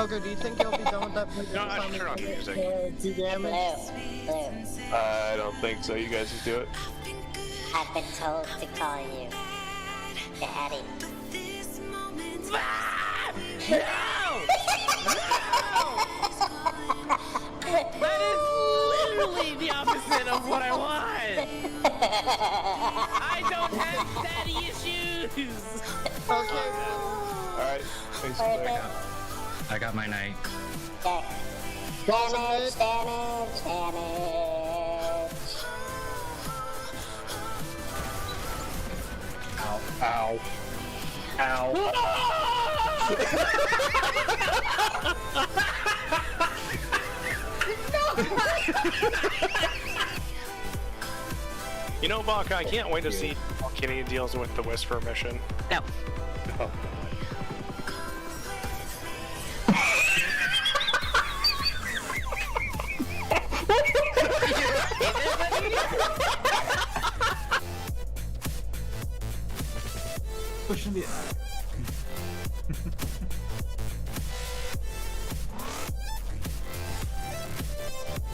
Pogo, do you think you'll be done with that? No, I should turn on the music. Do damage? I don't think so. You guys just do it. I've been told to call you Daddy. No! That is literally the opposite of what I want! I don't have daddy issues! Okay. Alright, thanks for that. I got my knight. Damage. Ow. Ow. Ow. You know, Baka, I can't wait to see how Kenny deals with the Whisper mission. No. Oh. Pushing me.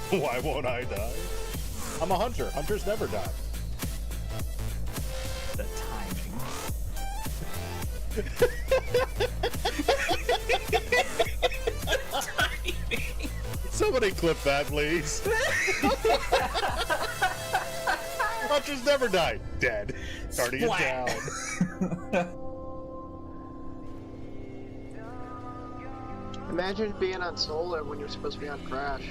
Why won't I die? I'm a hunter. Hunters never die. The timing. Somebody clip that, please. Hunters never die. Dead. Starting it down. Imagine being on solo when you're supposed to be on Crash.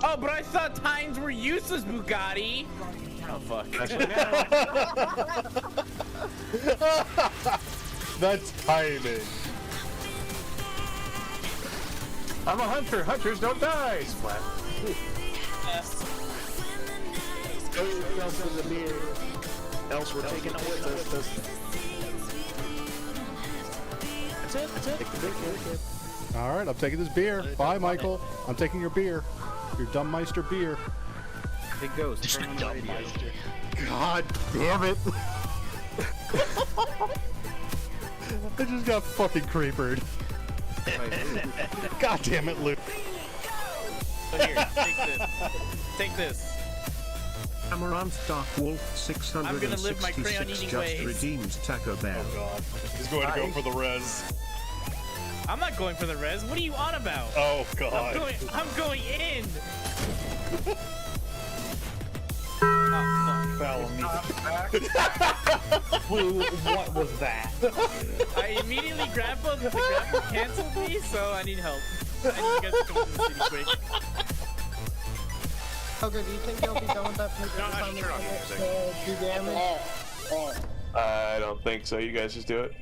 Oh, but I thought times were useless, Bugatti! Oh, fuck. That's timing. I'm a hunter. Hunters don't die. Splat. Else we're taking it with us. That's it. All right, I'm taking this beer. Bye, Michael. I'm taking your beer. Your Dummeister beer. Big ghost. Turn on the radio. God damn it. I just got fucking creepered. God damn it, Luke. So here, take this. Take this. Amaranth Dark Wolf I'm gonna live my 666 crayon eating just ways. redeemed Taco Bell. Oh god. He's going to go for the res. I'm not going for the res. What are you on about? Oh god. I'm going in. Fell on me. What was that? I immediately grabbed both, but the grapple canceled me, so I need help. I need you guys to come to the city quick. Pogo, do you think you'll be done with that? No, I should turn on the music. Do damage? I don't think so. You guys just do it.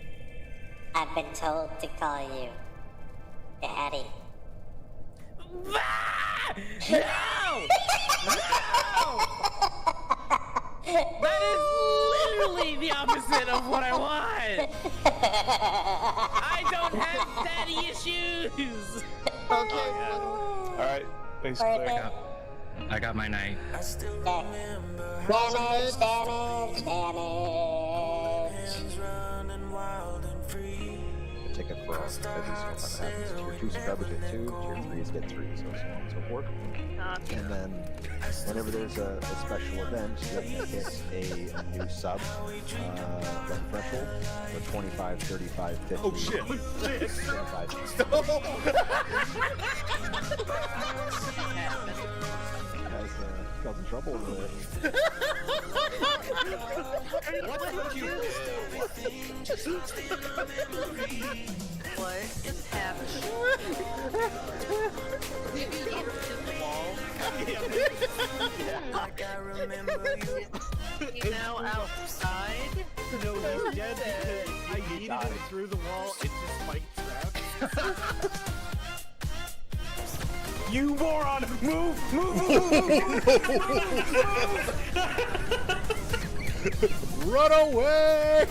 I've been told to call you Daddy. Ah! No! No! That is literally the opposite of what I want! I don't have daddy issues! Okay. Alright, thanks for that. I got my knight. Damage. Ticket for all because this happens. Tier 2 subscribers get 2, tier 3s get 3, so on and so forth. And then whenever there's a special event that hits a new sub like threshold, or 25, 35, 50. Oh shit! Guys, causing trouble over there. What did you What is happening? Did you get to the wall? You now outside? No, he's dead because I yeeted him through the wall into spiked traps. You moron! Move! Run away!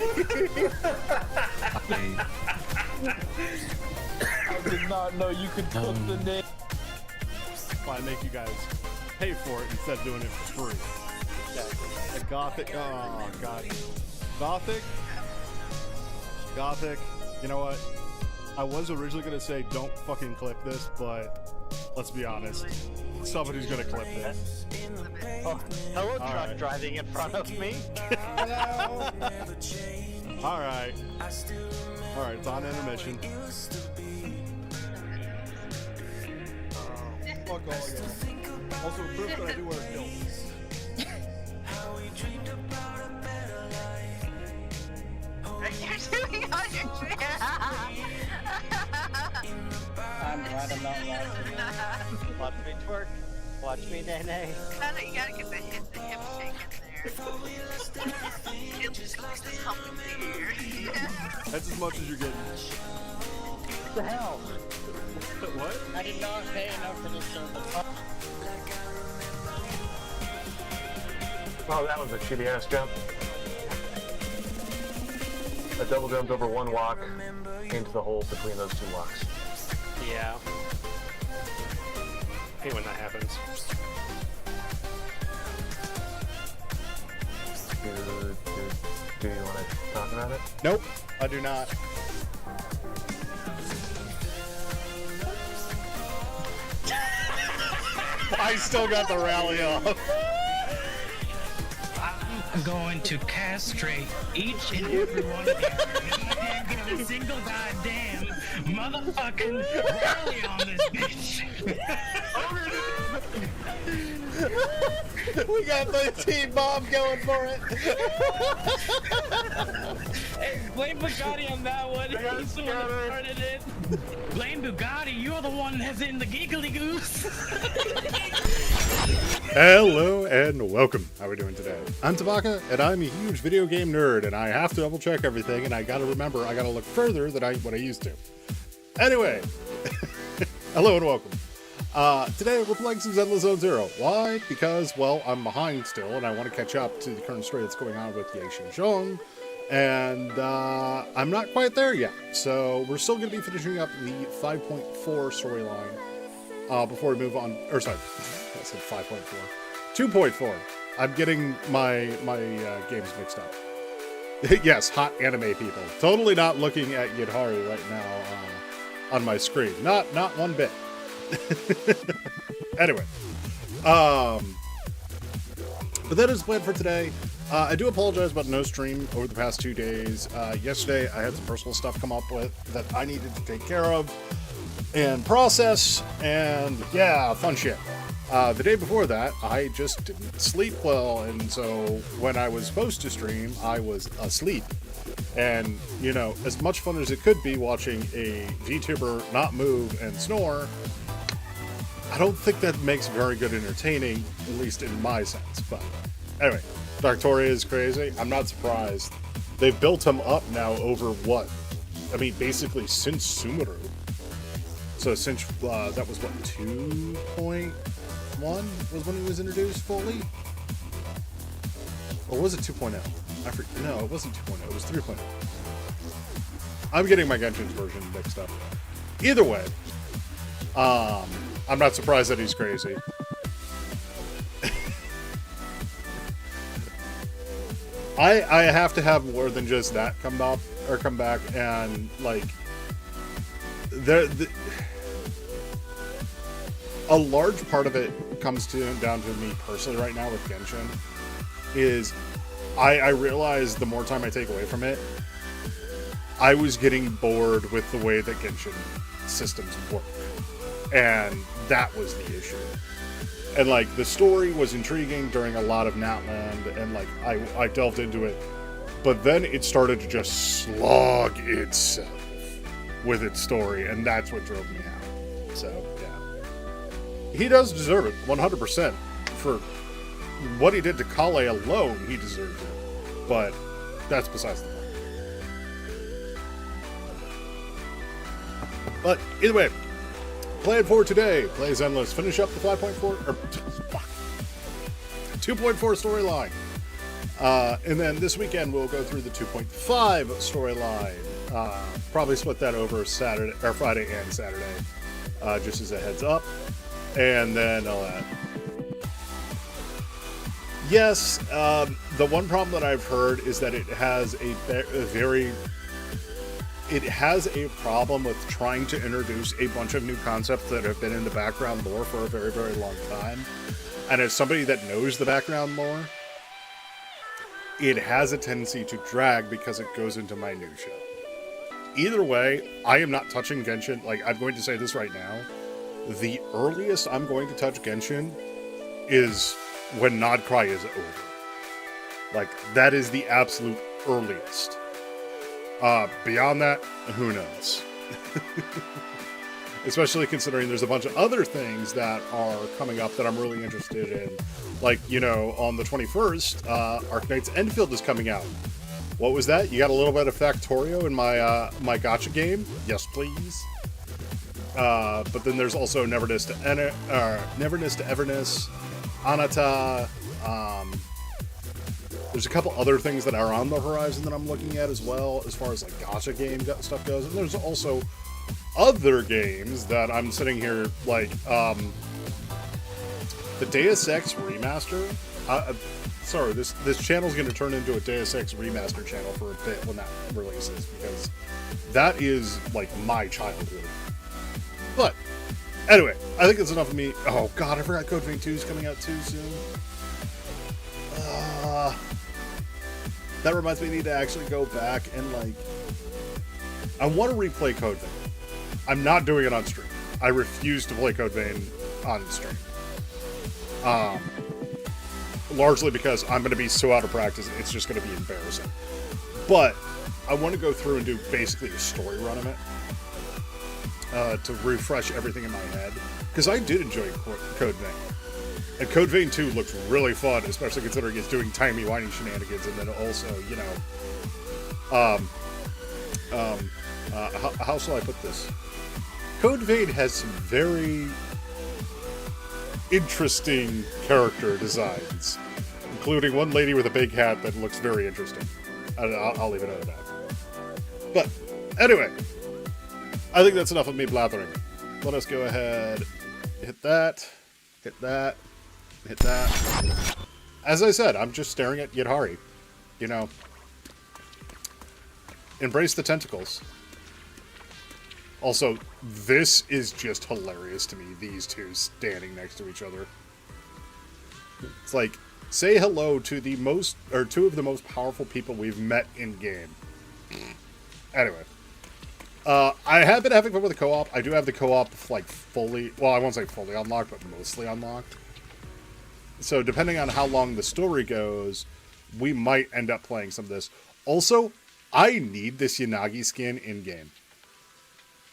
I did not know you could put the name. Why make you guys pay for it instead of doing it for free? A Gothic. Oh god. Gothic. You know what? I was originally gonna say don't fucking clip this, but let's be honest, somebody's gonna clip this. Oh, hello, truck right. driving in front of me. All right, it's on intermission. Fuck all y'all. Also, proof that I do wear kilts. You're doing all your I'm glad I'm not watching. Watch me twerk. Watch me nay nay. You gotta get the hip shake in there. It's just helping me here. That's as much as you're getting. What the hell? What? I did not pay enough for this service. Oh, that was a shitty ass jump. I double jumped over one walk into the hole between those two walks. Yeah. I hate when that happens. Do you want to talk about it? Nope, I do not. I still got the rally off. I'm going to castrate each and every one of you. I can't get a single goddamn motherfucking rally on this bitch. We got the Team Bomb going for it. Hey, blame Bugatti on that one. He's the one that started it. Blame Bugatti, you're the one that's in the giggly goose. Hello and welcome. How are we doing today? I'm Tabaka, and I'm a huge video game nerd, and I have to double check everything, and I gotta remember I gotta look further than what I used to. Anyway, hello and welcome. Today we're playing some Zenless Zone Zero. Why? Because, well, I'm behind still, and I want to catch up to the current story that's going on with Ye Xinzhong, and I'm not quite there yet. So we're still going to be finishing up the 5.4 storyline before we move on. Or sorry, I said 5.4. 2.4. I'm getting my games mixed up. Yes, hot anime people. Totally not looking at Yidharu right now on my screen. Not one bit. Anyway, but that is the plan for today. I do apologize about no stream over the past 2 days. Yesterday I had some personal stuff come up with that I needed to take care of and process, and yeah, fun shit. The day before that I just didn't sleep well, and so when I was supposed to stream I was asleep. And, you know, as much fun as it could be watching a VTuber not move and snore, I don't think that makes very good entertaining, at least in my sense. But anyway, Doctoria is crazy. I'm not surprised. They've built him up now over what? I mean, basically since Sumeru. So since, that was what, 2.1 was when he was introduced fully? Or was it 2.0? No, it wasn't 2.0, it was 3.0. I'm getting my Genshin's version mixed up. Either way, I'm not surprised that he's crazy. I have to have more than just that come back, and like a large part of it comes down to me personally right now with Genshin is I realized the more time I take away from it, I was getting bored with the way that Genshin systems work. And that was the issue. And like the story was intriguing during a lot of Natland, and like I delved into it, but then it started to just slog itself with its story, and that's what drove me out. So yeah, he does deserve it 100% for what he did to Kale alone. He deserves it, but that's besides the point. But either way, plan for today, play Zenless, finish up the 5.4, or 2.4 storyline. And then this weekend we'll go through the 2.5 storyline. Probably split that over Saturday or Friday and Saturday, just as a heads up. And then yes, the one problem that I've heard is that it has a very it has a problem with trying to introduce a bunch of new concepts that have been in the background lore for a very, very long time. And as somebody that knows the background lore, it has a tendency to drag because it goes into minutia. Either way, I am not touching Genshin. Like, I'm going to say this right now. The earliest I'm going to touch Genshin is when Nod Cry is over. Like, that is the absolute earliest. Beyond that, who knows? Especially considering there's a bunch of other things that are coming up that I'm really interested in. Like, you know, on the 21st, Arknight's Enfield is coming out. What was that? You got a little bit of Factorio in my my gacha game? Yes, please. But then there's also Neverness to Everness, Anata. There's a couple other things that are on the horizon that I'm looking at as well, as far as like gacha game stuff goes. And there's also other games that I'm sitting here like the Deus Ex remaster. Sorry, this channel's going to turn into a Deus Ex remaster channel for a bit when that releases, because that is like my childhood. But anyway, I think that's enough of me. Oh god, I forgot Code Vein 2 is coming out too soon. That reminds me, I need to actually go back and like, I want to replay Code Vein. I'm not doing it on stream. I refuse to play Code Vein on stream. Largely because I'm going to be so out of practice, it's just going to be embarrassing. But I want to go through and do basically a story run of it to refresh everything in my head, because I did enjoy Code Vein. And Code Vein 2 looks really fun, especially considering it's doing timey-wimey shenanigans, and then also, you know, how shall I put this? Code Vein has some very interesting character designs, including one lady with a big hat that looks very interesting. I'll leave it at that. But anyway, I think that's enough of me blathering. Let us go ahead, hit that, hit that, hit that. As I said, I'm just staring at Yidhari. You know, embrace the tentacles. Also, this is just hilarious to me, these two standing next to each other. It's like, say hello to the most, or two of the most powerful people we've met in game. Anyway. I have been having fun with the co-op. I do have the co-op, like, fully, well, I won't say fully unlocked, but mostly unlocked. So, depending on how long the story goes, we might end up playing some of this. Also, I need this Yanagi skin in-game.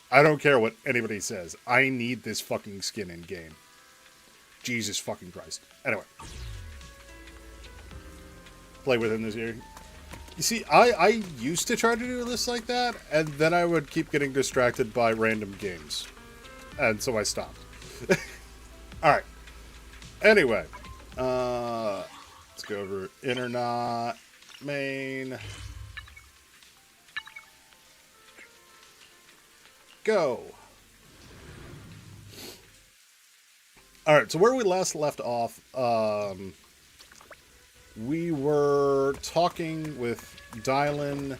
I don't care what anybody says. I need this fucking skin in-game. Jesus fucking Christ. Anyway. Play with him this year. You see, I used to try to do this like that, and then I would keep getting distracted by random games. And so I stopped. Alright. Anyway. Let's go over Internet, main. Go. Alright, so where we last left off, we were talking with Dylan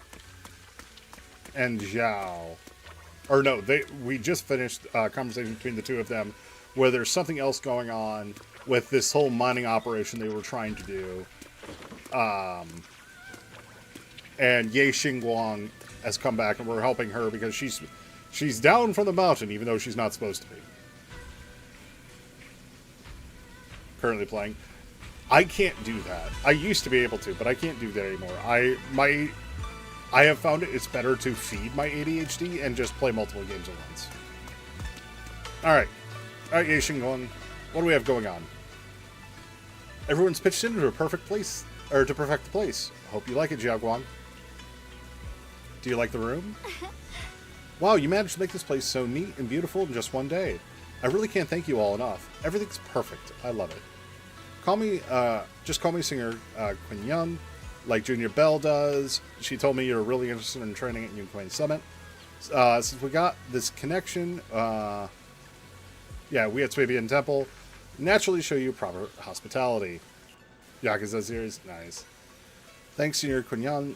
and Zhao. Or no, we just finished a conversation between the two of them where there's something else going on with this whole mining operation they were trying to do. And Ye Xingguang has come back and we're helping her because she's down from the mountain even though she's not supposed to be. Currently playing. I can't do that. I used to be able to, but I can't do that anymore. I have found it's better to feed my ADHD and just play multiple games at once. Alright. Alright, Ye Xingguang. What do we have going on? Everyone's pitched into a perfect place, or to perfect the place. Hope you like it, Jiaguang. Do you like the room? Wow, you managed to make this place so neat and beautiful in just one day. I really can't thank you all enough. Everything's perfect. I love it. Just call me Singer Quinn Yun, like Junior Bell does. She told me you're really interested in training at Yunquain Summit. Since we got this connection, yeah, we at Swabian Temple naturally show you proper hospitality. Yakuza series, nice. Thanks, Senior Quinn Yun.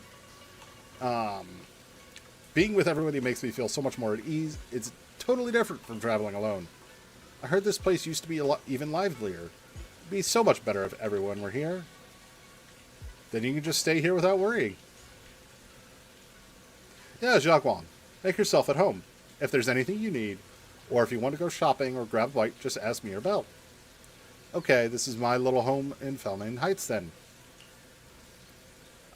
Being with everybody makes me feel so much more at ease. It's totally different from traveling alone. I heard this place used to be even livelier. It'd be so much better if everyone were here. Then you can just stay here without worrying. Yeah, Jacques Wong. Make yourself at home. If there's anything you need, or if you want to go shopping or grab a bite, just ask me or Belle. Okay, this is my little home in Felmain Heights then.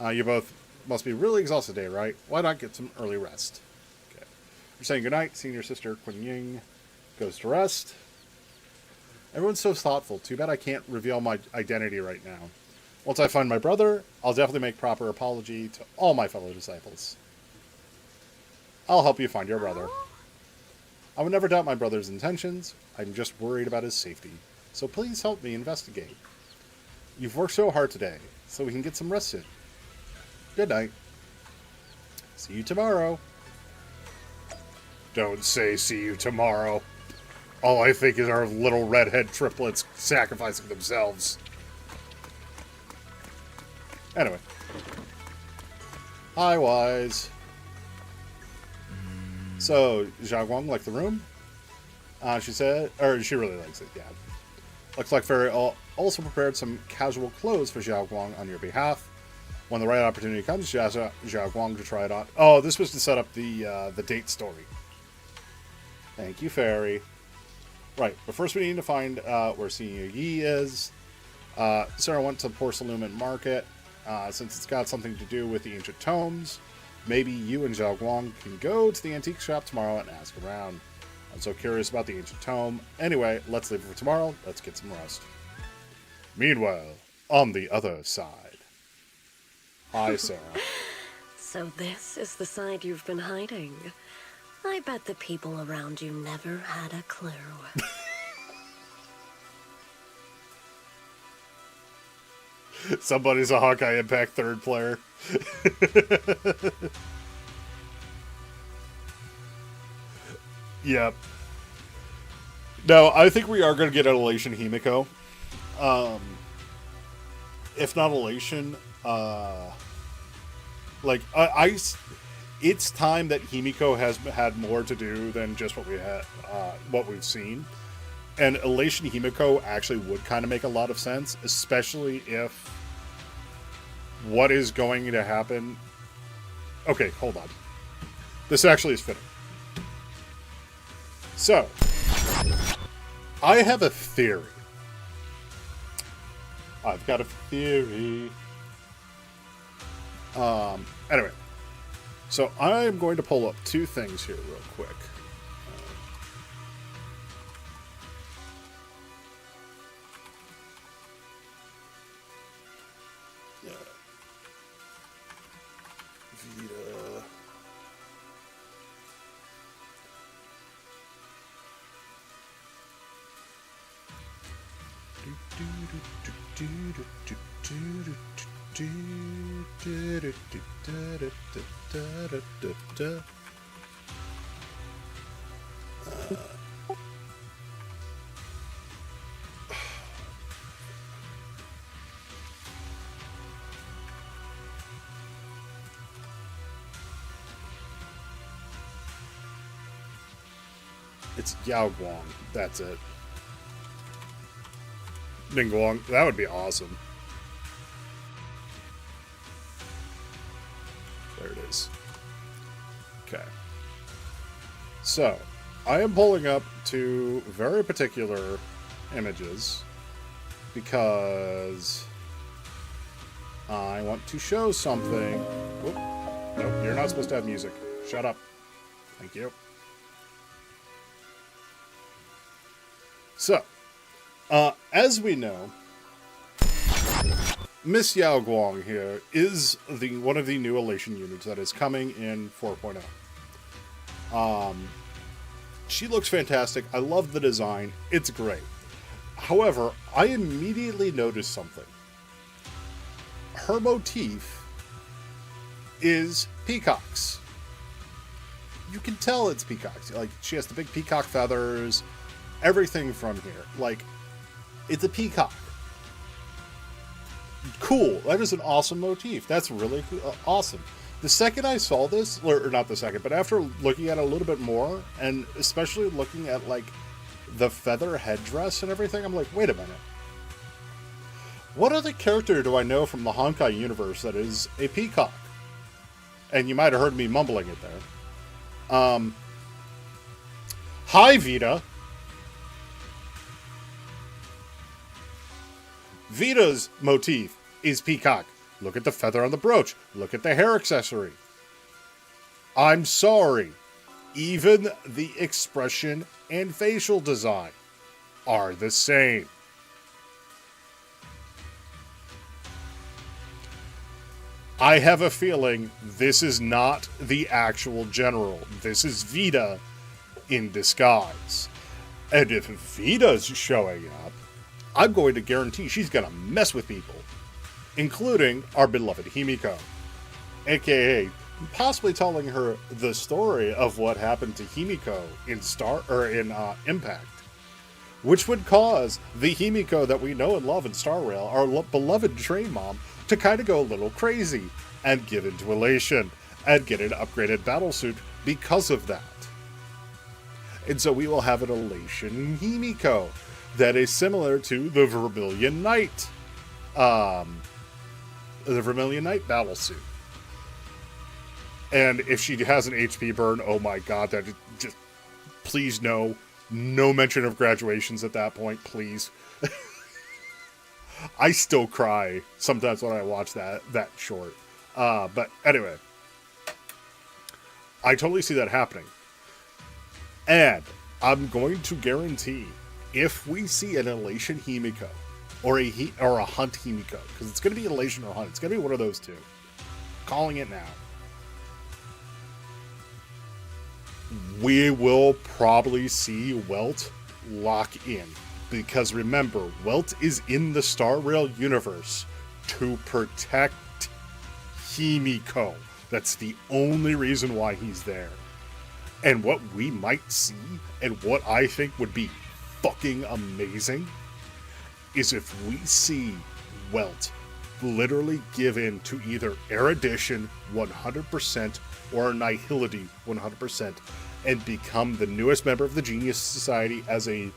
You both must be really exhausted today, right? Why not get some early rest? Okay. You're saying goodnight. Senior sister Kun Ying goes to rest. Everyone's so thoughtful. Too bad I can't reveal my identity right now. Once I find my brother, I'll definitely make proper apology to all my fellow disciples. I'll help you find your brother. I would never doubt my brother's intentions. I'm just worried about his safety. So please help me investigate. You've worked so hard today, so we can get some rest in. Good night. See you tomorrow. Don't say see you tomorrow. All I think is our little redhead triplets sacrificing themselves. Anyway. Hi, Wise. So, Jia Guang liked the room? She said, or she really likes it, yeah. Looks like Fairy also prepared some casual clothes for Jia Guang on your behalf. When the right opportunity comes, she asked Jia Guang to try it on. Oh, this was to set up the date story. Thank you, Fairy. Right, but first we need to find where Senior Yi is. Sarah went to Porcelain Market, since it's got something to do with the ancient tomes. Maybe you and Zhao Guang can go to the antique shop tomorrow and ask around. I'm so curious about the ancient tome. Anyway, let's leave it for tomorrow. Let's get some rest. Meanwhile, on the other side. Hi, Sarah. So this is the side you've been hiding. I bet the people around you never had a clue. Somebody's a Hawkeye Impact third player. Yep. No, I think we are going to get an Elation Himiko. If not Elation, it's time that Himiko has had more to do than just what we had, what we've seen. And Elation Himiko actually would kind of make a lot of sense, especially if what is going to happen... Okay, hold on. This actually is fitting. So, I have a theory. I've got a theory. Anyway. So, I'm going to pull up two things here real quick. It's Yao Guang. That's it. Ningguang. That would be awesome. There it is. Okay. So, I am pulling up two very particular images because I want to show something. Whoop. No, you're not supposed to have music. Shut up. Thank you. So, as we know, Miss Yao Guang here is one of the new Elation units that is coming in 4.0. She looks fantastic. I love the design. It's great. However, I immediately noticed something. Her motif is peacocks. You can tell it's peacocks. Like, she has the big peacock feathers, everything from here. Like, it's a peacock. Cool. That is an awesome motif. That's really cool. Awesome. The second I saw this, or not the second, but after looking at it a little bit more, and especially looking at, like, the feather headdress and everything, I'm like, wait a minute. What other character do I know from the Honkai universe that is a peacock? And you might have heard me mumbling it there. Hi, Vita. Vita's motif is peacock. Look at the feather on the brooch. Look at the hair accessory. I'm sorry. Even the expression and facial design are the same. I have a feeling this is not the actual general. This is Vita in disguise. And if Vita's showing up, I'm going to guarantee she's going to mess with people, including our beloved Himiko, aka possibly telling her the story of what happened to Himiko in Impact, which would cause the Himiko that we know and love in Star Rail, our beloved train mom, to kind of go a little crazy and give into elation and get an upgraded battlesuit because of that. And so we will have an elation Himiko that is similar to the Vermilion Knight. The Vermilion Knight battlesuit. And if she has an HP burn, oh my god, that just, please no mention of graduations at that point, please. I still cry sometimes when I watch that short. But anyway, I totally see that happening. And I'm going to guarantee if we see an elation Himiko or a hunt Himiko, because it's going to be elation or hunt, it's going to be one of those two. Calling it now. We will probably see Welt lock in. Because remember, Welt is in the Star Rail universe to protect Himiko. That's the only reason why he's there. And what we might see, and what I think would be fucking amazing, is if we see Welt literally give in to either Erudition 100% or Nihility 100% and become the newest member of the Genius Society as a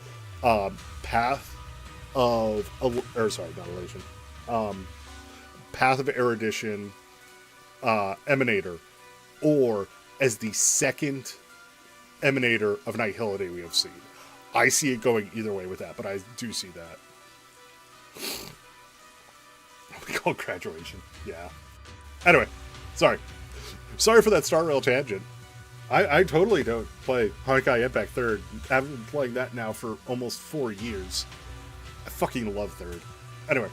path of Erudition emanator, or as the second emanator of Nihility we have seen. I see it going either way with that, but I do see that. We call graduation. Yeah. Anyway, sorry for that Star Rail tangent. I totally don't play Honkai Impact 3rd. I've been playing that now for almost 4 years. I fucking love 3rd. Anyway.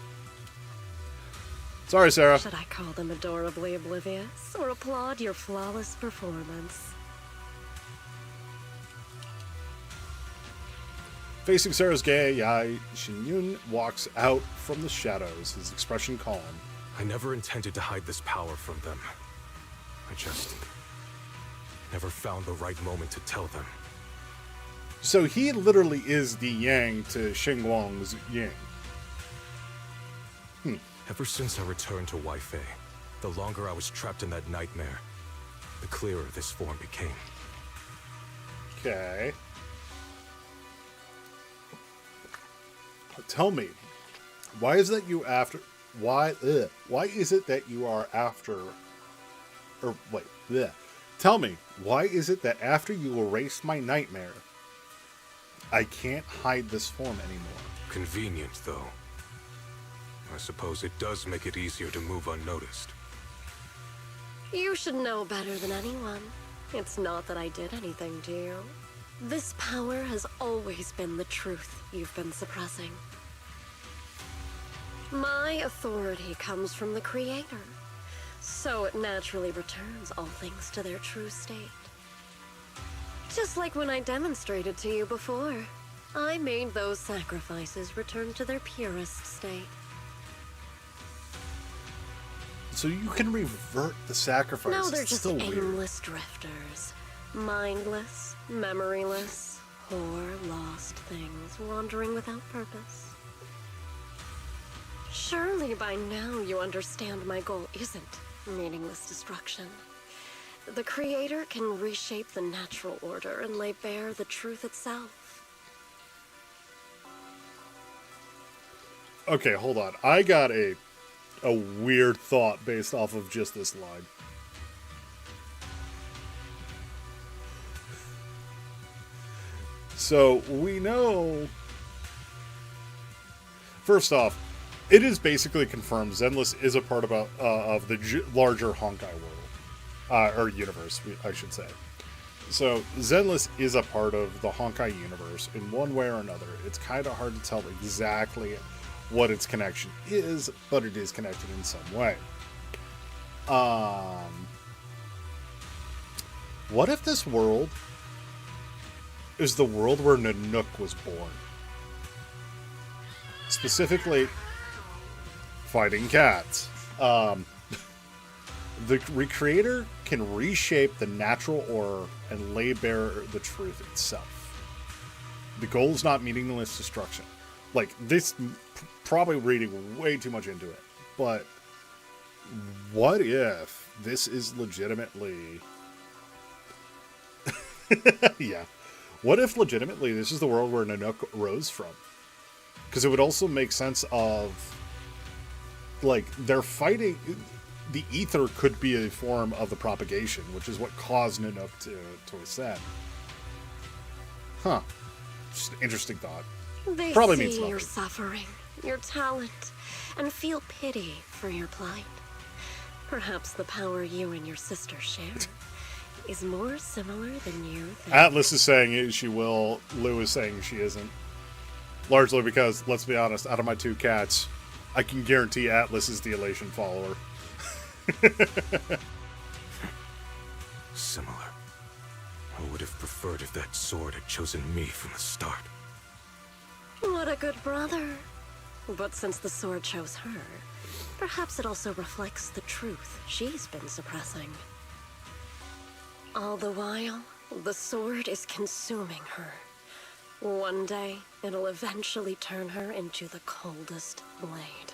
Sorry, Sarah. Should I call them adorably oblivious or applaud your flawless performance? Facing Sarah's gay eye, Shinyun walks out from the shadows, his expression calm. I never intended to hide this power from them. I just never found the right moment to tell them. So he literally is the Yang to Xingguang's Yang. Ever since I returned to Weifei, the longer I was trapped in that nightmare, the clearer this form became. Okay. Tell me, why is that you after? Why is it that you are after? Or wait, bleh. Tell me, why is it that after you erased my nightmare, I can't hide this form anymore? Convenient, though. I suppose it does make it easier to move unnoticed. You should know better than anyone. It's not that I did anything to you. This power has always been the truth you've been suppressing. My authority comes from the Creator, so it naturally returns all things to their true state. Just like when I demonstrated to you before, I made those sacrifices return to their purest state. So you can revert the sacrifice. No, they're it's just still weird. aimless drifters. Mindless, memoryless, poor, lost things wandering without purpose. Surely by now you understand my goal isn't meaningless destruction. The Creator can reshape the natural order and lay bare the truth itself. Okay, hold on. I got a weird thought based off of just this line. So, we know... First off, it is basically confirmed Zenless is a part of the larger Honkai world. Or universe, I should say. So, Zenless is a part of the Honkai universe in one way or another. It's kind of hard to tell exactly what its connection is, but it is connected in some way. What if this world is the world where Nanook was born? Specifically, fighting cats. The Recreator can reshape the natural aura and lay bare the truth itself. The goal is not meaningless destruction. Like, this, probably reading way too much into it, but what if this is legitimately... yeah. What if legitimately this is the world where Nanook rose from? Because it would also make sense of, like, they're fighting... The ether could be a form of the propagation, which is what caused Nanook to ascend. Huh. Just an interesting thought. They Probably see means nothing. your suffering, your talent, and feel pity for your plight. Perhaps the power you and your sister share is more similar than you think. Atlas is saying she will. Lou is saying she isn't. Largely because, let's be honest, out of my two cats, I can guarantee Atlas is the Elation follower. Similar. I would have preferred if that sword had chosen me from the start. What a good brother. But since the sword chose her, perhaps it also reflects the truth she's been suppressing. All the while, the sword is consuming her. One day, it'll eventually turn her into the coldest blade.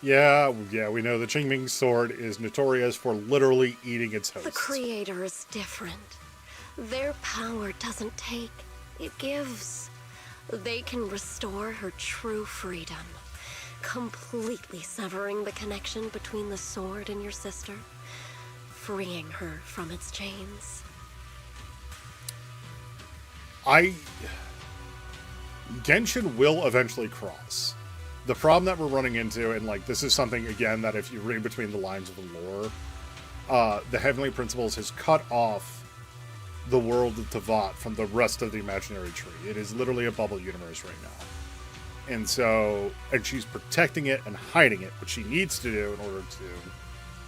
Yeah, we know the Qingming sword is notorious for literally eating its hosts. The Creator is different. Their power doesn't take, it gives. They can restore her true freedom, completely severing the connection between the sword and your sister, freeing her from its chains. Genshin will eventually cross. The problem that we're running into, and like this is something again that if you read between the lines of the lore, the Heavenly Principles has cut off the world of Tavat from the rest of the imaginary tree. It is literally a bubble universe right now. And so, and she's protecting it and hiding it, which she needs to do in order to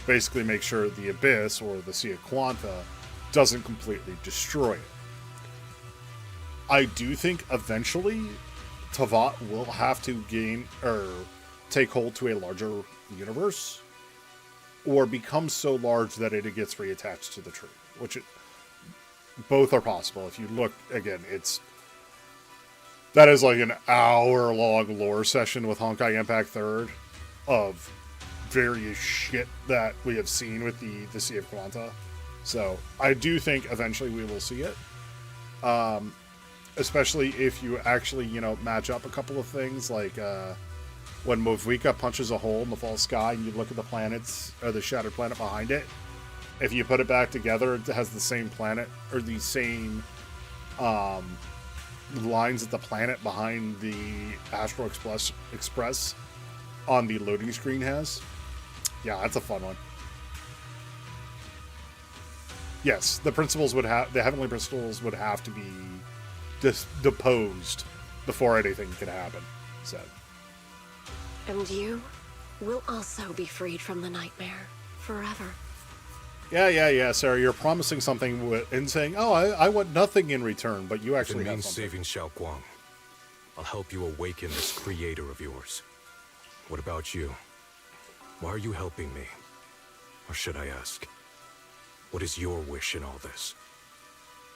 basically make sure the Abyss, or the Sea of Quanta, doesn't completely destroy it. I do think eventually Tavat will have to gain, or take hold to a larger universe, or become so large that it gets reattached to the tree, which both are possible. If you look, again, that is like an hour-long lore session with Honkai Impact 3rd of various shit that we have seen with the Sea of Quanta. So I do think eventually we will see it. Especially if you actually, match up a couple of things, like when Movika punches a hole in the false sky and you look at the planets, or the shattered planet behind it, if you put it back together, it has the same planet, or the same lines of the planet behind the Astral Express on the loading screen has. Yeah, that's a fun one. Yes, the Heavenly Principles would have to be deposed before anything can happen. So. And you will also be freed from the nightmare forever. Yeah, Sarah, you're promising something and saying, oh, I want nothing in return, but you actually If it have means something. saving Xiao Guang, I'll help you awaken this creator of yours. What about you? Why are you helping me? Or should I ask, what is your wish in all this?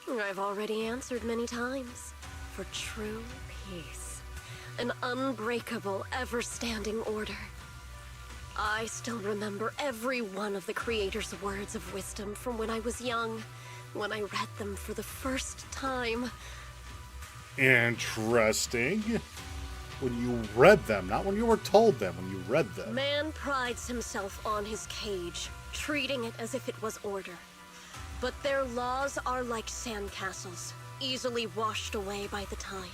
I've already answered many times. For true peace. An unbreakable, ever-standing order. I still remember every one of the Creator's words of wisdom from when I was young, when I read them for the first time. Interesting. When you read them, not when you were told them, when you read them. Man prides himself on his cage, treating it as if it was order. But their laws are like sandcastles, easily washed away by the tide.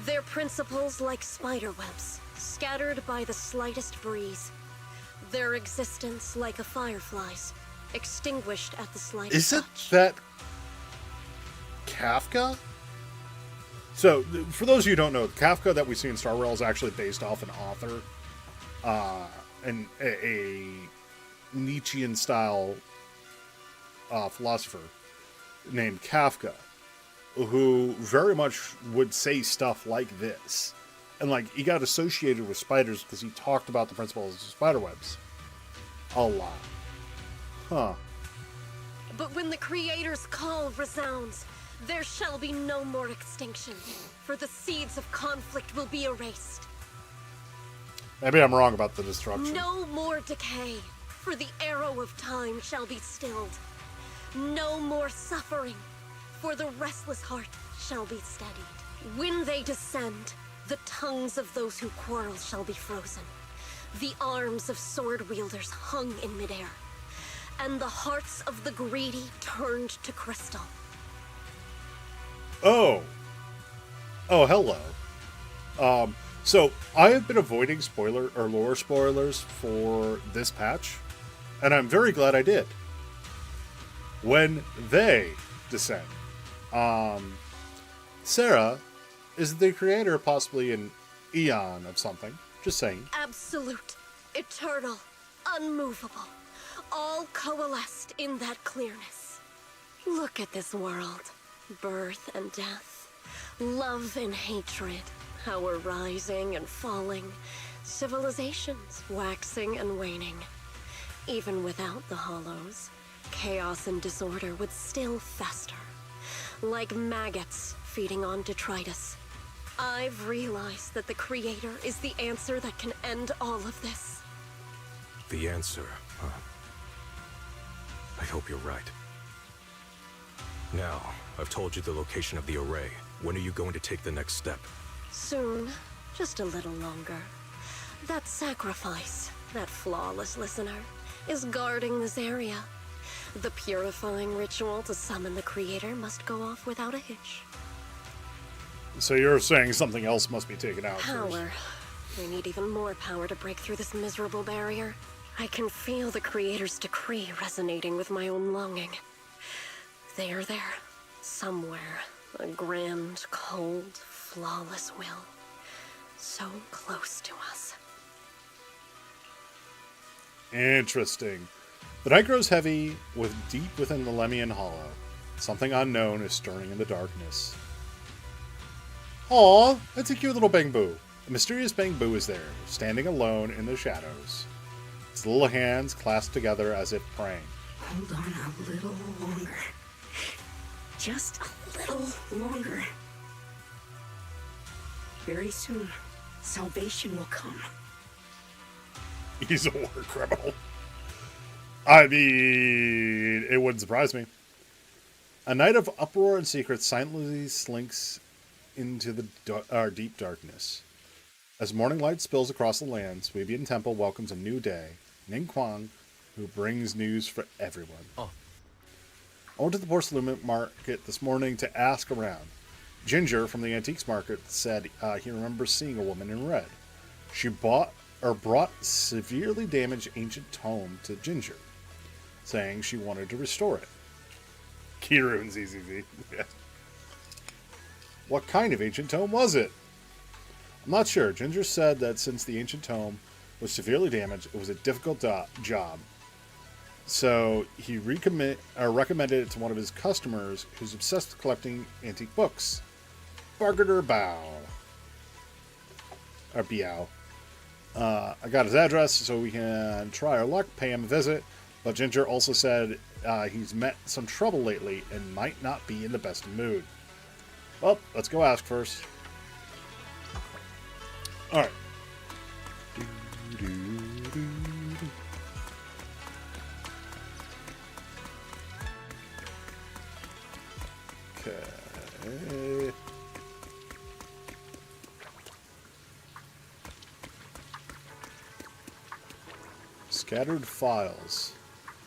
Their principles like spiderwebs, scattered by the slightest breeze. Their existence like a firefly's, extinguished at the slightest Isn't touch. that Kafka? So, for those of you who don't know, Kafka that we see in Star Rail is actually based off an author, and a Nietzschean-style philosopher named Kafka, who very much would say stuff like this. And, like, he got associated with spiders because he talked about the principles of spiderwebs a lot. Huh. But when the Creator's call resounds, there shall be no more extinction, for the seeds of conflict will be erased. Maybe I'm wrong about the destruction. No more decay, for the arrow of time shall be stilled. No more suffering, for the restless heart shall be steadied. When they descend, the tongues of those who quarrel shall be frozen. The arms of sword wielders hung in midair, and the hearts of the greedy turned to crystal. Oh, hello. So I have been avoiding spoiler or lore spoilers for this patch, and I'm very glad I did. When they descend, Sarah is the creator, possibly an eon of something. Just saying. Absolute, eternal, unmovable, all coalesced in that clearness. Look at this world. Birth and death, love and hatred, our rising and falling, civilizations waxing and waning. Even without the hollows, chaos and disorder would still fester, like maggots feeding on detritus. I've realized that the Creator is the answer that can end all of this. The answer, huh? I hope you're right. Now, I've told you the location of the array. When are you going to take the next step? Soon, just a little longer. That sacrifice, that flawless listener, is guarding this area. The purifying ritual to summon the Creator must go off without a hitch. So you're saying something else must be taken out Power. first. We need even more power to break through this miserable barrier. I can feel the Creator's decree resonating with my own longing. They are there, somewhere. A grand, cold, flawless will. So close to us. Interesting. The night grows heavy, with deep within the Lemian Hollow. Something unknown is stirring in the darkness. Aw, it's a cute little Bangbu. A mysterious Bangbu is there, standing alone in the shadows. Its little hands clasped together as if praying. Hold on a little longer. Just a little longer. Very soon, salvation will come. He's a war criminal. I mean, it wouldn't surprise me. A night of uproar and secrets silently slinks into the deep darkness. As morning light spills across the land, Sweebian Temple welcomes a new day. Ning Kwang, who brings news for everyone. I went to the porcelain market this morning to ask around. Ginger from the antiques market said he remembers seeing a woman in red. She brought severely damaged ancient tome to Ginger, saying she wanted to restore it. Kiru and ZZZ. Yeah. What kind of ancient tome was it? I'm not sure. Ginger said that since the ancient tome was severely damaged, it was a difficult job. So he recommended it to one of his customers who's obsessed with collecting antique books. Bargainer Bao. Or Biao. I got his address so we can try our luck, pay him a visit. But Ginger also said he's met some trouble lately and might not be in the best mood. Well, let's go ask first. Alright. Okay. Scattered files.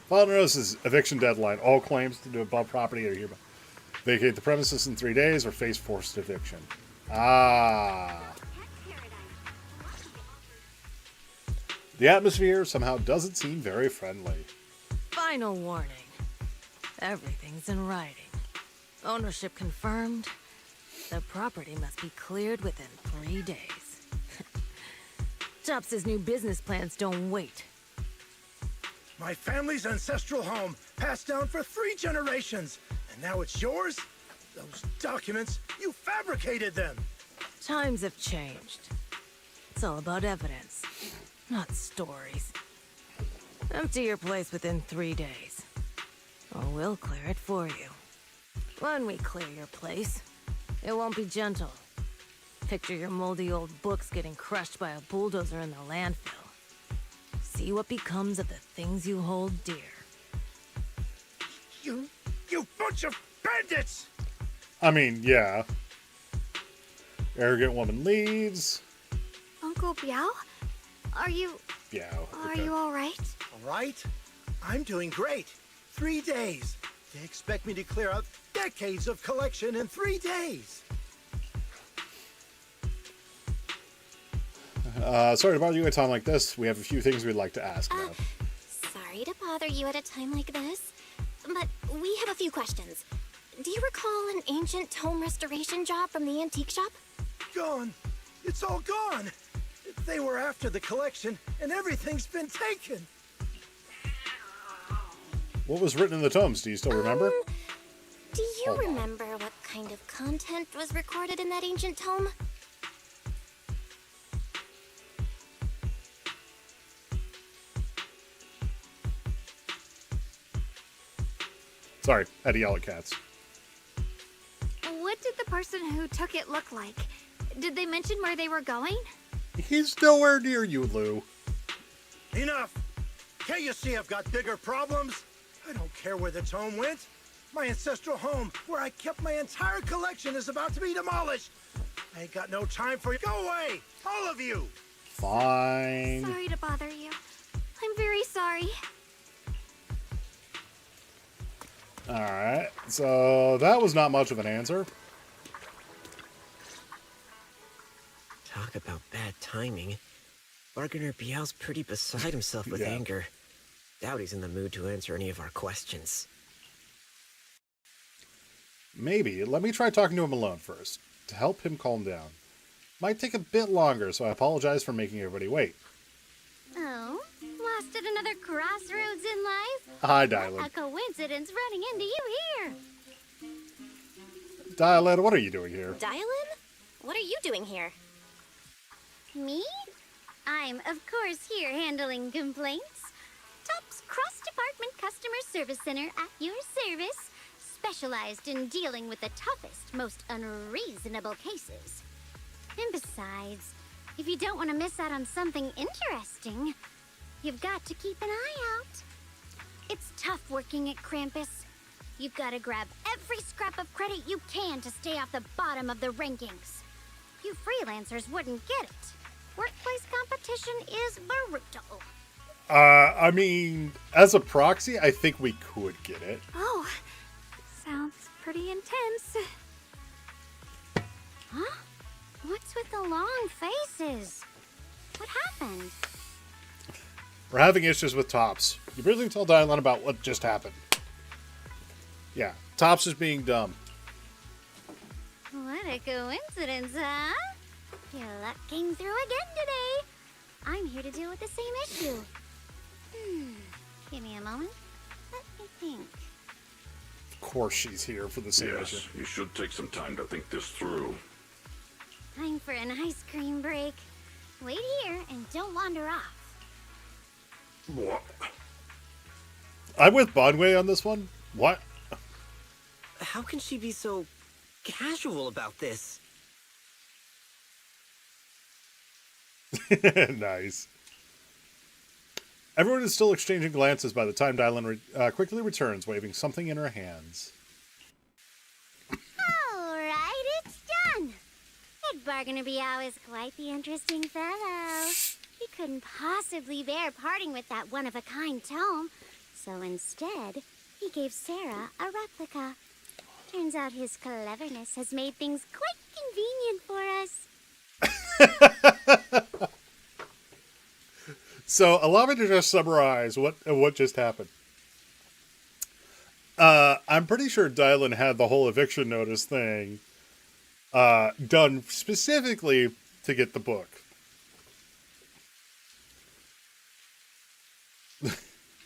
File notices eviction deadline. All claims to the above property are hereby vacate the premises in 3 days or face forced eviction. Ah. The atmosphere somehow doesn't seem very friendly. Final warning. Everything's in writing. Ownership confirmed. The property must be cleared within 3 days. Tops's new business plans don't wait. My family's ancestral home, passed down for 3 generations. And now it's yours? Those documents, you fabricated them! Times have changed. It's all about evidence, not stories. Empty your place within 3 days, or we'll clear it for you. When we clear your place, it won't be gentle. Picture your moldy old books getting crushed by a bulldozer in the landfill. See what becomes of the things you hold dear. You bunch of bandits! I mean, yeah. Arrogant woman leaves. Uncle Biao? Are you... Biao. Are you alright? Alright? I'm doing great. 3 days. They expect me to clear out decades of collection in 3 days. Sorry to bother you at a time like this. We have a few things we'd like to ask about. Sorry to bother you at a time like this, but we have a few questions. Do you recall an ancient tome restoration job from the antique shop? Gone. It's all gone. They were after the collection, and everything's been taken. What was written in the tomes? Do you still remember? Do you remember what kind of content was recorded in that ancient tome? Sorry, had to yell at cats. What did the person who took it look like? Did they mention where they were going? He's nowhere near you, Lou. Enough! Can't you see I've got bigger problems? I don't care where the tome went. My ancestral home, where I kept my entire collection, is about to be demolished. I ain't got no time for you. Go away! All of you! Fine. Sorry to bother you. I'm very sorry. Alright, so that was not much of an answer. Talk about bad timing. Bargainer Biao's pretty beside himself with anger. Doubt he's in the mood to answer any of our questions. Maybe. Let me try talking to him alone first, to help him calm down. Might take a bit longer, so I apologize for making everybody wait. Oh, lost at another crossroads in life? Hi, Dylan. A coincidence running into you here. Dylan, what are you doing here? Dylan? What are you doing here? Me? I'm, of course, here handling complaints. Top's cross-department customer service center at your service, specialized in dealing with the toughest, most unreasonable cases. And besides, if you don't want to miss out on something interesting, you've got to keep an eye out. It's tough working at Krampus. You've got to grab every scrap of credit you can to stay off the bottom of the rankings. You freelancers wouldn't get it. Workplace competition is brutal. I mean, as a proxy, I think we could get it. Oh, sounds pretty intense. Huh? What's with the long faces? What happened? We're having issues with Tops. You really tell Dylan about what just happened. Yeah, Tops is being dumb. What a coincidence, huh? Your luck came through again today. I'm here to deal with the same issue. Give me a moment. Let me think. Of course she's here for the same issue. Yes, you should take some time to think this through. Time for an ice cream break. Wait here and don't wander off. What? I'm with Bonway on this one. What? How can she be so casual about this? Nice. Everyone is still exchanging glances by the time Dylan quickly returns, waving something in her hands. All right, it's done. That Bargainer Biao is quite the interesting fellow. He couldn't possibly bear parting with that one-of-a-kind tome, so instead, he gave Sarah a replica. Turns out his cleverness has made things quite convenient for us. So, allow me to just summarize what just happened. I'm pretty sure Dylan had the whole eviction notice thing done specifically to get the book.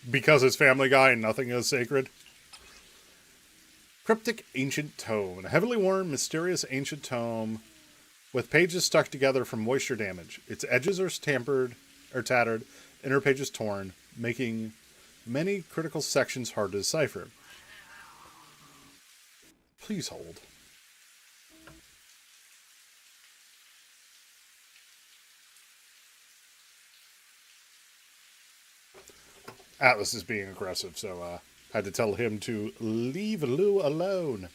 Because it's Family Guy and nothing is sacred. Cryptic ancient tome. A heavily worn, mysterious ancient tome with pages stuck together from moisture damage. Its edges are tattered, inner pages torn, making many critical sections hard to decipher. Please hold. Atlas is being aggressive, so had to tell him to leave Lou alone.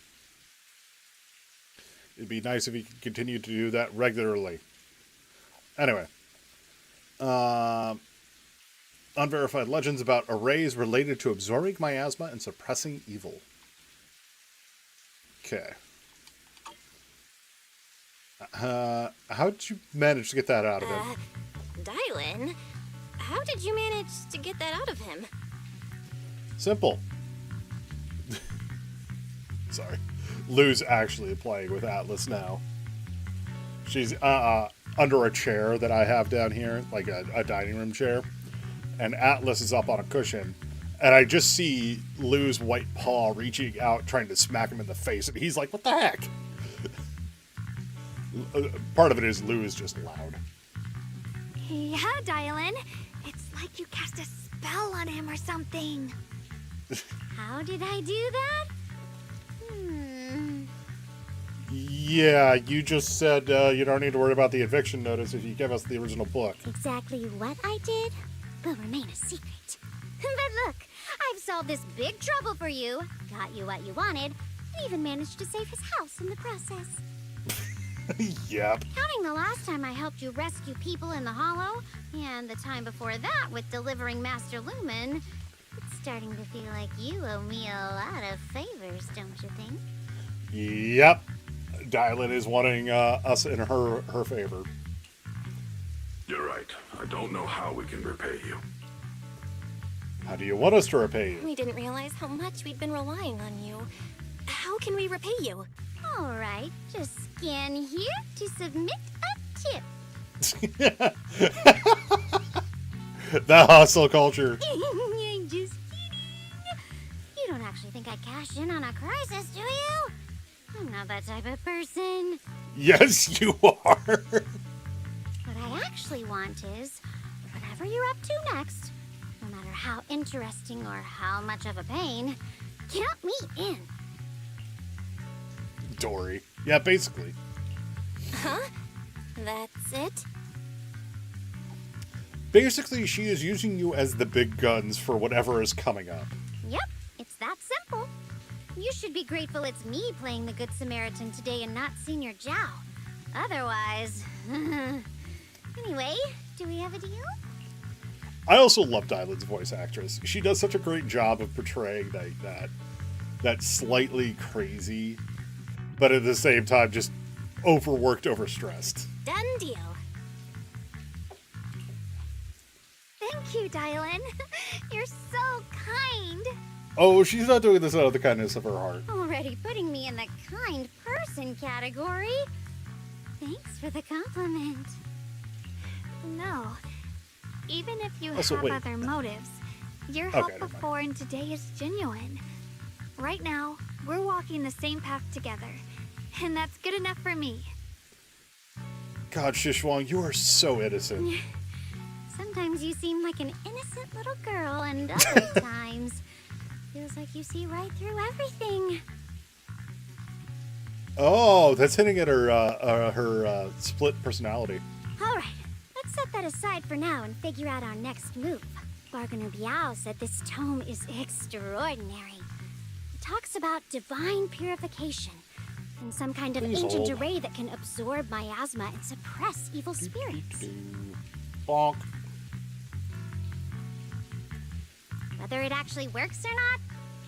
It'd be nice if he could continue to do that regularly. Anyway. Unverified legends about arrays related to absorbing miasma and suppressing evil. Okay. How did you manage to get that out of him? Dylan? How did you manage to get that out of him? Simple. Sorry. Lou's actually playing with Atlas now. She's under a chair that I have down here, like a dining room chair. And Atlas is up on a cushion. And I just see Lou's white paw reaching out, trying to smack him in the face. And he's like, what the heck? Part of it is Lou is just loud. Yeah, Dylan. It's like you cast a spell on him or something. How did I do that? Yeah, you just said you don't need to worry about the eviction notice if you give us the original book. Exactly what I did will remain a secret. But look, I've solved this big trouble for you, got you what you wanted, and even managed to save his house in the process. Yep. Counting the last time I helped you rescue people in the Hollow, and the time before that with delivering Master Lumen, it's starting to feel like you owe me a lot of favors, don't you think? Yep. Dylan is wanting us in her favor. You're right. I don't know how we can repay you. How do you want us to repay you? We didn't realize how much we'd been relying on you. How can we repay you? All right, just scan here to submit a tip. The hustle culture. I'm just kidding. You don't actually think I cashed in on a crisis, do you? I'm not that type of person. Yes, you are. What I actually want is, whatever you're up to next, no matter how interesting or how much of a pain, count me in. Dory. Yeah, basically. Huh? That's it? Basically, she is using you as the big guns for whatever is coming up. Yep, it's that simple. You should be grateful it's me playing the Good Samaritan today and not Senior Zhao. Otherwise... Anyway, do we have a deal? I also love Dylan's voice actress. She does such a great job of portraying that slightly crazy, but at the same time just overworked, overstressed. Done deal. Thank you, Dylan. You're so kind. Oh, she's not doing this out of the kindness of her heart. Already putting me in the kind person category. Thanks for the compliment. No. Even if you Also, have wait. other motives, your Okay, help never mind. before and today is genuine. Right now, we're walking the same path together, and that's good enough for me. God, Shishwang, you are so innocent. Sometimes you seem like an innocent little girl, and other times feels like you see right through everything. Oh, that's hinting at her split personality. All right, let's set that aside for now and figure out our next move. Bargainer Biao said this tome is extraordinary. It talks about divine purification and some kind of Please ancient hold. array that can absorb miasma and suppress evil spirits. Bonk. Whether it actually works or not,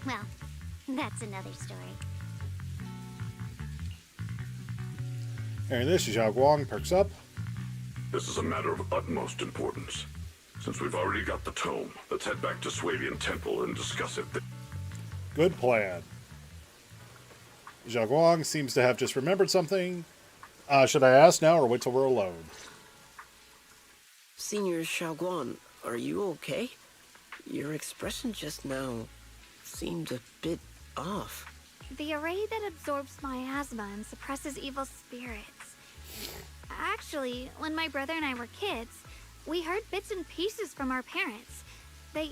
well, that's another story. And this is Xiao Guang perks up. This is a matter of utmost importance. Since we've already got the tome, let's head back to Swabian Temple and discuss it. Good plan. Xiao Guang seems to have just remembered something. Should I ask now or wait till we're alone? Senior Xiaoguan, are you okay? Your expression just now seemed a bit off. The array that absorbs miasma and suppresses evil spirits. Actually, when my brother and I were kids, we heard bits and pieces from our parents. They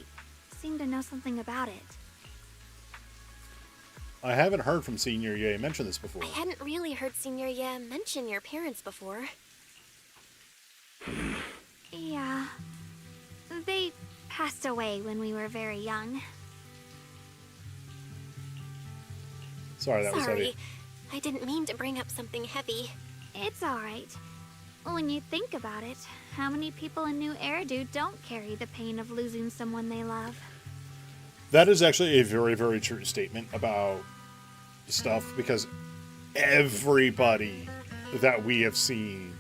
seem to know something about it. I haven't heard from Senior Ye mention this before. I hadn't really heard Senior Ye mention your parents before. Yeah. They passed away when we were very young. Sorry, that was heavy. Sorry, I didn't mean to bring up something heavy. It's alright. When you think about it, how many people in New Eridu don't carry the pain of losing someone they love? That is actually a very, very true statement about stuff, because everybody that we have seen,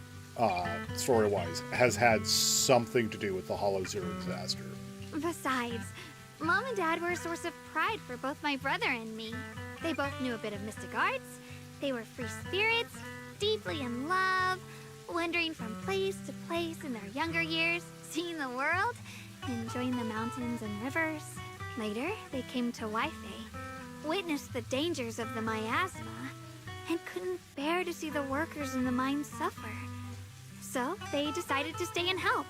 story-wise, has had something to do with the Hollow Zero disaster. Besides, Mom and Dad were a source of pride for both my brother and me. They both knew a bit of mystic arts, they were free spirits, deeply in love, wandering from place to place in their younger years, seeing the world, enjoying the mountains and rivers. Later, they came to Waife, witnessed the dangers of the miasma, and couldn't bear to see the workers in the mines suffer. So, they decided to stay and help.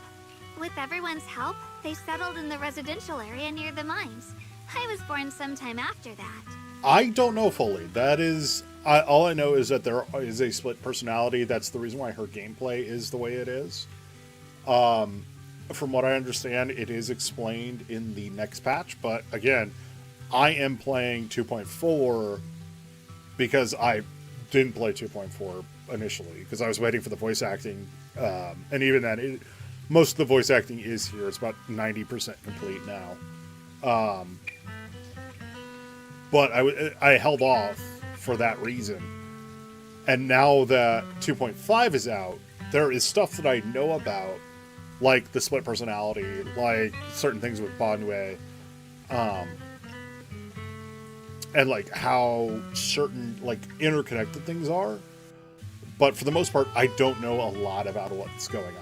With everyone's help, they settled in the residential area near the mines. I was born sometime after that. I don't know fully. That is... all I know is that there is a split personality. That's the reason why her gameplay is the way it is. From what I understand, it is explained in the next patch. But again, I am playing 2.4 because I didn't play 2.4 initially, because I was waiting for the voice acting. And even then, most of the voice acting is here. It's about 90% complete now. But I held off for that reason. And now that 2.5 is out, there is stuff that I know about, like the split personality, like certain things with Banwei, and like how certain like interconnected things are. But for the most part, I don't know a lot about what's going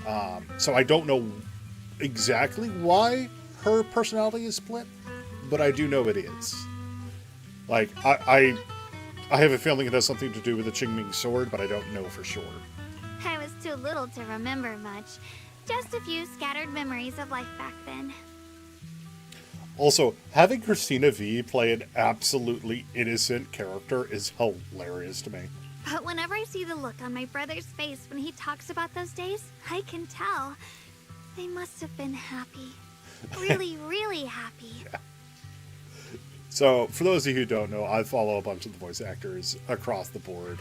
on. So I don't know exactly why her personality is split, but I do know it is. Like, I have a feeling it has something to do with the Qingming sword, but I don't know for sure. I was too little to remember much. Just a few scattered memories of life back then. Also, having Christina V play an absolutely innocent character is hilarious to me. But whenever I see the look on my brother's face when he talks about those days, I can tell. They must have been happy. Really, really happy. Yeah. So, for those of you who don't know, I follow a bunch of the voice actors across the board.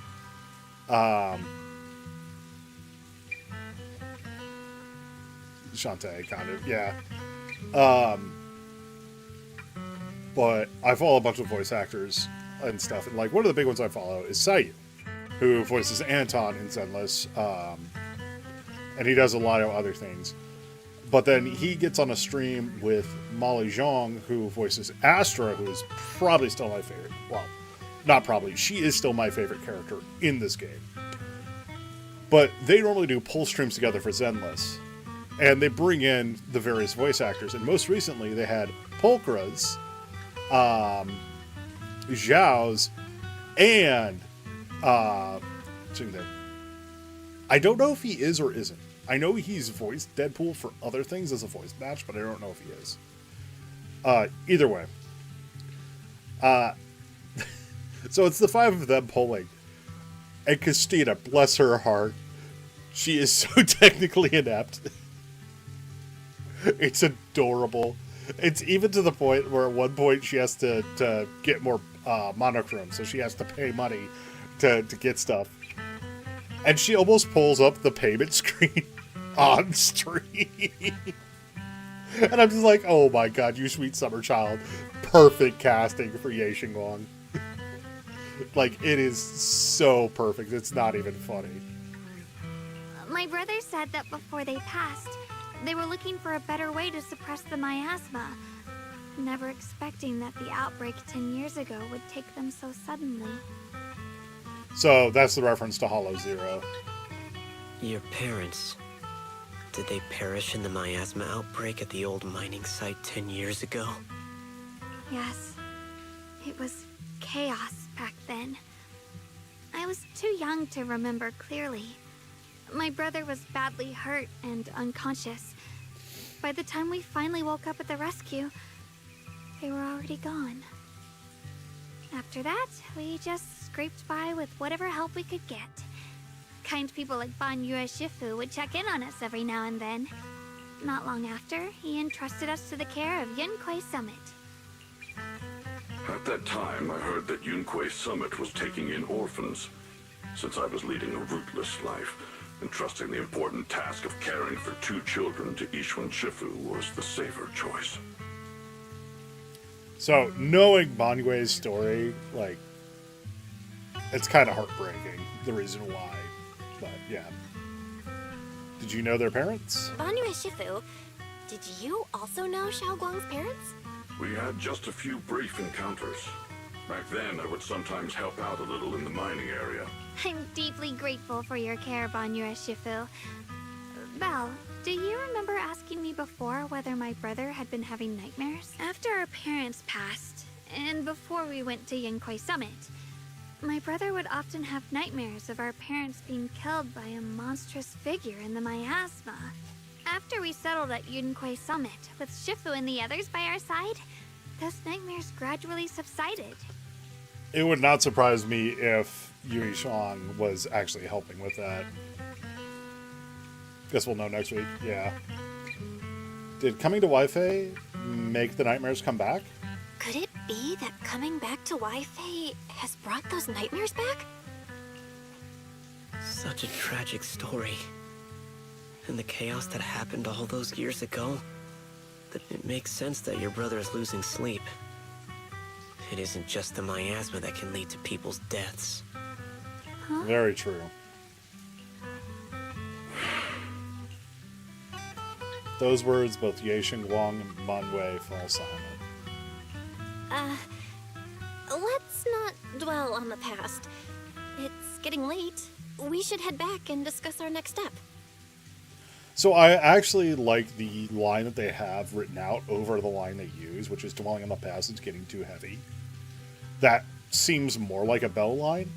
Shantae, kind of, yeah. But I follow a bunch of voice actors and stuff. And, like, one of the big ones I follow is Sayu, who voices Anton in Zenless. And he does a lot of other things. But then he gets on a stream with Molly Zhang, who voices Astra, who is probably still my favorite. Well, not probably. She is still my favorite character in this game. But they normally do pull streams together for Zenless. And they bring in the various voice actors. And most recently, they had Polkra's, Zhao's, and I don't know if he is or isn't. I know he's voiced Deadpool for other things as a voice match, but I don't know if he is. Either way. So it's the five of them pulling. And Christina, bless her heart, she is so technically inept. It's adorable. It's even to the point where at one point she has to get more monochrome, so she has to pay money to get stuff. And she almost pulls up the payment screen on stream. And I'm just like, oh my god, you sweet summer child. Perfect casting for Ye Xinguang. Like, it is so perfect. It's not even funny. My brother said that before they passed, they were looking for a better way to suppress the miasma, never expecting that the outbreak 10 years ago would take them so suddenly. So that's the reference to Hollow Zero. Your parents, did they perish in the miasma outbreak at the old mining site 10 years ago? Yes. It was chaos back then. I was too young to remember clearly. My brother was badly hurt and unconscious. By the time we finally woke up at the rescue, they were already gone. After that, we just scraped by with whatever help we could get. Kind people like Ban Yue Shifu would check in on us every now and then. Not long after, he entrusted us to the care of Yunquei Summit. At that time, I heard that Yunquei Summit was taking in orphans. Since I was leading a rootless life, entrusting the important task of caring for 2 children to Yixuan Shifu was the safer choice. So, knowing Banyue's story, like, it's kind of heartbreaking, the reason why. But, yeah. Did you know their parents? Ban Yue Shifu, did you also know Xiaoguang's parents? We had just a few brief encounters. Back then, I would sometimes help out a little in the mining area. I'm deeply grateful for your care, Ban Yue Shifu. Belle, do you remember asking me before whether my brother had been having nightmares? After our parents passed, and before we went to Yunquei Summit, my brother would often have nightmares of our parents being killed by a monstrous figure in the miasma. After we settled at Yunquei Summit, with Shifu and the others by our side, those nightmares gradually subsided. It would not surprise me if Yui Xiong was actually helping with that. Guess we'll know next week. Yeah. Did coming to Wi-Fi make the nightmares come back? Could it be that coming back to Wi-Fi has brought those nightmares back? Such a tragic story. And the chaos that happened all those years ago, that it makes sense that your brother is losing sleep. It isn't just the miasma that can lead to people's deaths. Huh? Very true. Those words, both Ye Xinguang and Manwei fall silent. Let's not dwell on the past. It's getting late. We should head back and discuss our next step. So I actually like the line that they have written out over the line they use, which is dwelling on the past is getting too heavy. That seems more like a Bell line.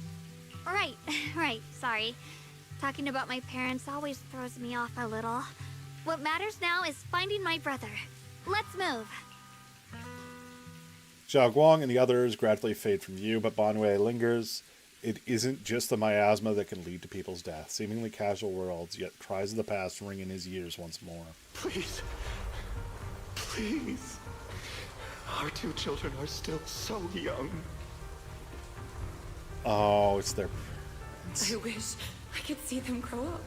Right, sorry. Talking about my parents always throws me off a little. What matters now is finding my brother. Let's move. Xiao Guang and the others gradually fade from view, but Banwei lingers. It isn't just the miasma that can lead to people's death. Seemingly casual worlds, yet cries of the past ring in his ears once more. Please. Please. Our 2 children are still so young. Oh, it's their I wish I could see them grow up.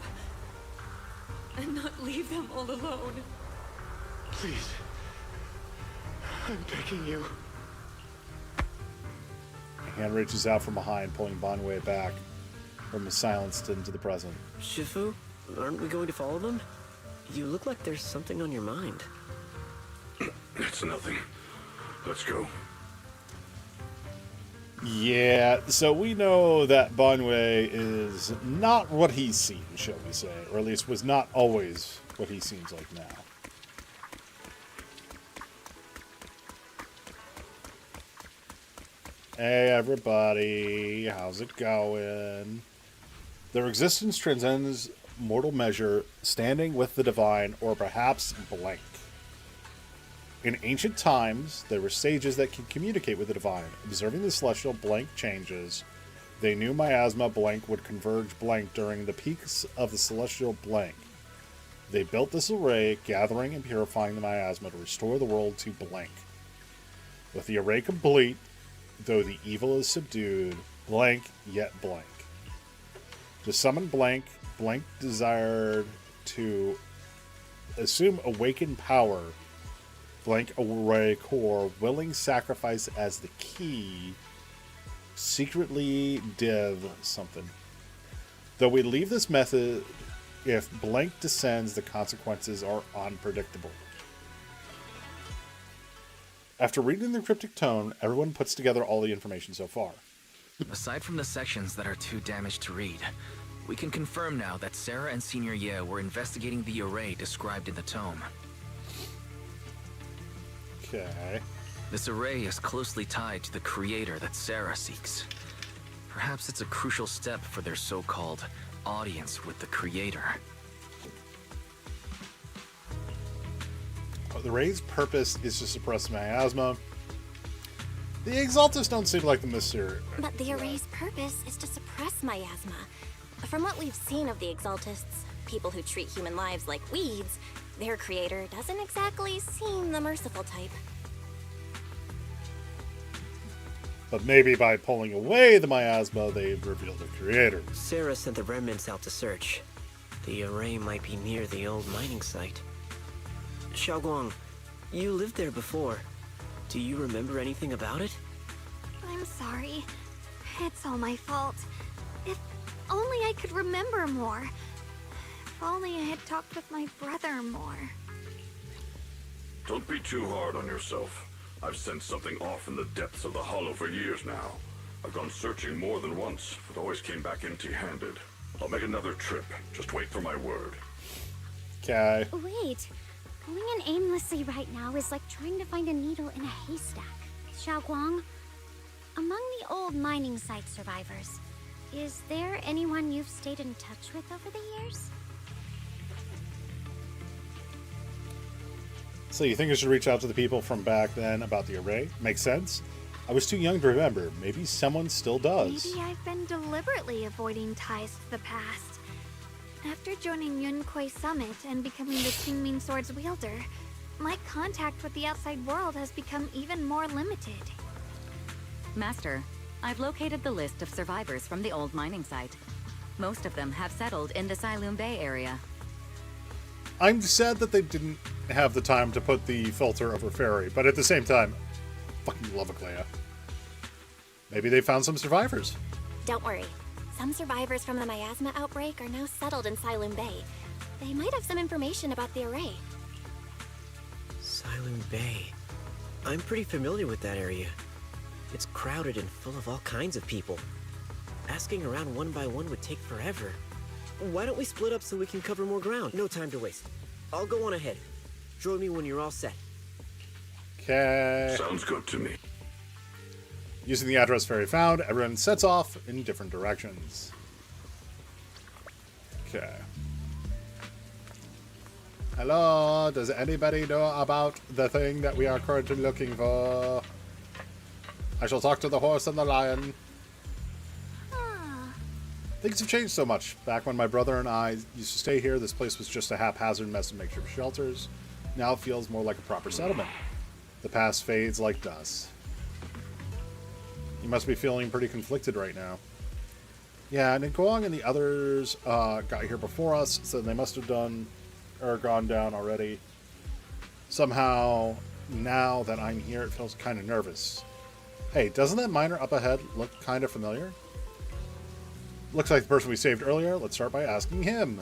And not leave them all alone. Please. I'm begging you. A hand reaches out from behind, pulling Banwei back from the silenced into the present. Shifu, aren't we going to follow them? You look like there's something on your mind. It's nothing. Let's go. Yeah, so we know that Banwei is not what he seems, shall we say, or at least was not always what he seems like now. Hey everybody, how's it going? Their existence transcends mortal measure, standing with the divine, or perhaps blank. In ancient times, there were sages that could communicate with the divine. Observing the celestial blank changes, they knew miasma blank would converge blank during the peaks of the celestial blank. They built this array, gathering and purifying the miasma to restore the world to blank. With the array complete, though the evil is subdued, blank yet blank. To summon blank, blank desired to assume awakened power, blank array core, willing sacrifice as the key, secretly div something. Though we leave this method, if blank descends, the consequences are unpredictable. After reading the cryptic tome, everyone puts together all the information so far. Aside from the sections that are too damaged to read, we can confirm now that Sarah and Senior Ye were investigating the array described in the tome. Okay. This array is closely tied to the creator that Sarah seeks. Perhaps it's a crucial step for their so-called audience with the creator. The array's purpose is to suppress miasma. The Exaltus don't seem like the mysterious. But the array's purpose is to suppress miasma. From what we've seen of the Exaltists, people who treat human lives like weeds, their creator doesn't exactly seem the merciful type. But maybe by pulling away the miasma, they've revealed the creator. Sarah sent the remnants out to search. The array might be near the old mining site. Xiaoguang, you lived there before. Do you remember anything about it? I'm sorry. It's all my fault. If only I could remember more. If only I had talked with my brother more. Don't be too hard on yourself. I've sensed something off in the depths of the hollow for years now. I've gone searching more than once, but always came back empty-handed. I'll make another trip. Just wait for my word. Okay. Wait. Going in aimlessly right now is like trying to find a needle in a haystack. Xiaoguang, among the old mining site survivors, is there anyone you've stayed in touch with over the years? So you think I should reach out to the people from back then about the array? Makes sense. I was too young to remember. Maybe someone still does. Maybe I've been deliberately avoiding ties to the past. After joining Yunquei Summit and becoming the Qingming Sword's wielder, my contact with the outside world has become even more limited. Master, I've located the list of survivors from the old mining site. Most of them have settled in the Silum Bay area. I'm sad that they didn't have the time to put the filter over Fairy, but at the same time, fucking love Aglaya. Maybe they found some survivors. Don't worry. Some survivors from the miasma outbreak are now settled in Silum Bay. They might have some information about the array. Silum Bay. I'm pretty familiar with that area. It's crowded and full of all kinds of people. Asking around one by one would take forever. Why don't we split up so we can cover more ground? No time to waste. I'll go on ahead. Join me when you're all set. Okay. Sounds good to me. Using the address Fairy found, everyone sets off in different directions. Okay. Hello, does anybody know about the thing that we are currently looking for? I shall talk to the horse and the lion. Things have changed so much. Back when my brother and I used to stay here, this place was just a haphazard mess of makeshift shelters. Now it feels more like a proper settlement. The past fades like dust. You must be feeling pretty conflicted right now. Yeah, Ningguang and the others got here before us, so they must have done or gone down already. Somehow, now that I'm here, it feels kind of nervous. Hey, doesn't that miner up ahead look kind of familiar? Looks like the person we saved earlier. Let's start by asking him.